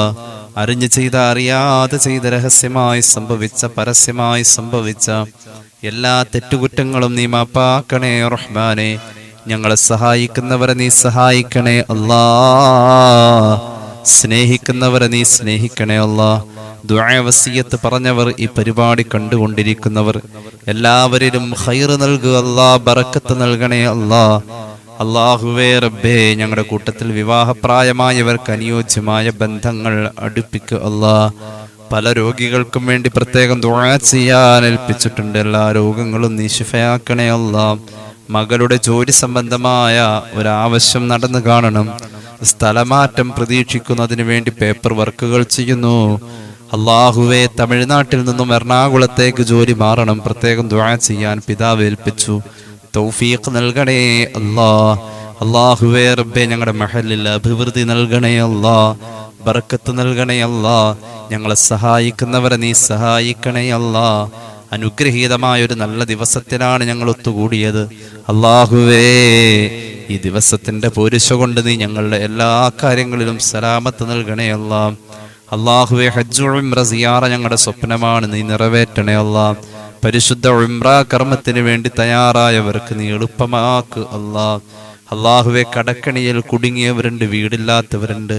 അറിഞ്ഞു ചെയ്ത അറിയാതെ ചെയ്ത രഹസ്യമായി സംഭവിച്ച പരസ്യമായി സംഭവിച്ച എല്ലാ തെറ്റുകുറ്റങ്ങളും നീ മാപ്പാക്കണേ റഹ്മാനെ. ഞങ്ങളെ സഹായിക്കുന്നവരെ നീ സഹായിക്കണേ അല്ലാ. സ്നേഹിക്കുന്നവരെ നീ സ്നേഹിക്കണേ അല്ലാ. ദുആ വസിയത്ത് പറഞ്ഞവർ, ഈ പരിപാടി കണ്ടുകൊണ്ടിരിക്കുന്നവർ എല്ലാവരിലും ഖൈർ നൽകുക അല്ലാ, ബറക്കത്ത് നൽകണേ അല്ലാ. അല്ലാഹുവേ റബ്ബേ, ഞങ്ങളുടെ കൂട്ടത്തിൽ വിവാഹപ്രായമായവർക്ക് അനുയോജ്യമായ ബന്ധങ്ങൾ അടുപ്പിക്കുക അല്ലാ. പല രോഗികൾക്കും വേണ്ടി പ്രത്യേകം ദുആ ചെയ്യാൻ ഏൽപ്പിച്ചിട്ടുണ്ട്. എല്ലാ രോഗങ്ങളും നീ ശിഫയാക്കണേ അല്ലാ. മകളുടെ ജോലി സംബന്ധമായ ഒരാവശ്യം നടന്നു കാണണം. സ്ഥലമാറ്റം പ്രതീക്ഷിക്കുന്നതിന് വേണ്ടി പേപ്പർ വർക്കുകൾ ചെയ്യുന്നു. അല്ലാഹുവേ, തമിഴ്നാട്ടിൽ നിന്നും എറണാകുളത്തേക്ക് ജോലി മാറണം. പ്രത്യേകം ദുആ ചെയ്യാൻ പിതാവ് ഏൽപ്പിച്ചു. തൗഫീഖ് നൽകണേ അല്ലാ. അല്ലാഹുവേ റബ്ബേ ഞങ്ങളുടെ മഹലിൽ അഭിവൃദ്ധി നൽകണേ അല്ലാ, ബർക്കത്ത് നൽകണേ അല്ലാ. ഞങ്ങളെ സഹായിക്കുന്നവരെ നീ സഹായിക്കണേ അല്ലാ. അനുഗ്രഹീതമായൊരു നല്ല ദിവസത്തിലാണ് ഞങ്ങൾ ഒത്തുകൂടിയത്. അല്ലാഹുവേ, ഈ ദിവസത്തിന്റെ പോരിശ കൊണ്ട് നീ ഞങ്ങളുടെ എല്ലാ കാര്യങ്ങളിലും സലാമത്ത് നൽകണേ അല്ലാ. അല്ലാഹുവേ, ഹജ്ജ് ഉംറ സിയാറ ഞങ്ങളുടെ സ്വപ്നമാണ്, നീ നിറവേറ്റണേ അല്ലാ. പരിശുദ്ധ ഉംറ കർമ്മത്തിന് വേണ്ടി തയ്യാറായവർക്ക് നീ എളുപ്പമാക്ക് അല്ലാ. അല്ലാഹുവേ, കടക്കണിയിൽ കുടുങ്ങിയവരുണ്ട്, വീടില്ലാത്തവരുണ്ട്,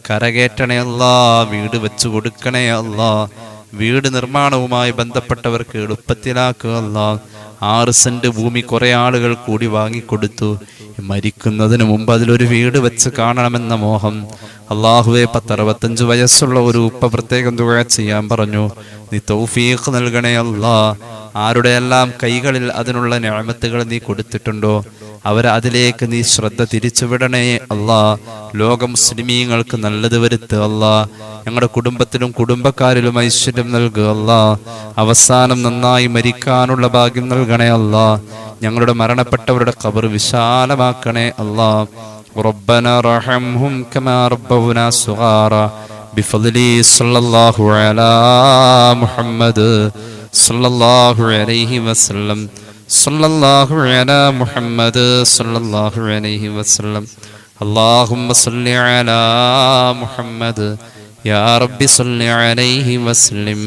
കരകയറ്റണേ അല്ലാ, വീട് വെച്ചു കൊടുക്കണേ അല്ലാ. വീട് നിർമ്മാണവുമായി ബന്ധപ്പെട്ടവർക്ക് എളുപ്പത്തിലാക്കുക അല്ലാ. 6 സെന്റ് ഭൂമി കുറെ ആളുകൾ കൂടി വാങ്ങിക്കൊടുത്തു. മരിക്കുന്നതിന് മുമ്പ് അതിലൊരു വീട് വെച്ച് കാണണമെന്ന മോഹം. അല്ലാഹുവേ, 65 വയസ്സുള്ള ഒരു ഉപ്പ പ്രത്യേകം ദുആ ചെയ്യാൻ പറഞ്ഞു. നീ തൗഫീഖ് നൽകണേ അല്ലാ. ആരുടെയെല്ലാം കൈകളിൽ അതിനുള്ള നിഅമത്തുകൾ നീ കൊടുത്തിട്ടുണ്ടോ അവരെ അതിലേക്ക് നീ ശ്രദ്ധ തിരിച്ചുവിടണേ അല്ലാ. ലോക മുസ്ലിമീങ്ങൾക്ക് നല്ലത് വരുത്തുക അല്ലാ. ഞങ്ങളുടെ കുടുംബത്തിലും കുടുംബക്കാരിലും ഐശ്വര്യം നൽകുക അല്ലാ. അവസാനം നന്നായി മരിക്കാനുള്ള ഭാഗ്യം നൽകണേ അല്ലാ. ഞങ്ങളുടെ മരണപ്പെട്ടവരുടെ ഖബർ വിശാലമാക്കണേ അല്ലാ. റബ്ബനാ റഹംഹും കമാ റബ്ബൗനാ സുഗാറാ ബിഫദ്ലി സല്ലല്ലാഹു അലാ മുഹമ്മദ് സല്ലല്ലാഹു അലൈഹി വസല്ലം സല്ലല്ലാഹു അലാ മുഹമ്മദ് സല്ലല്ലാഹു അലൈഹി വസല്ലം. അല്ലാഹുമ്മ സല്ലി അലാ മുഹമ്മദ് യാ റബ്ബി സല്ലി അലൈഹി വസല്ലം.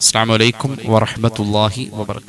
അസ്സലാമു അലൈക്കും വറഹ്മത്തുള്ളാഹി വബറകാതുഹു.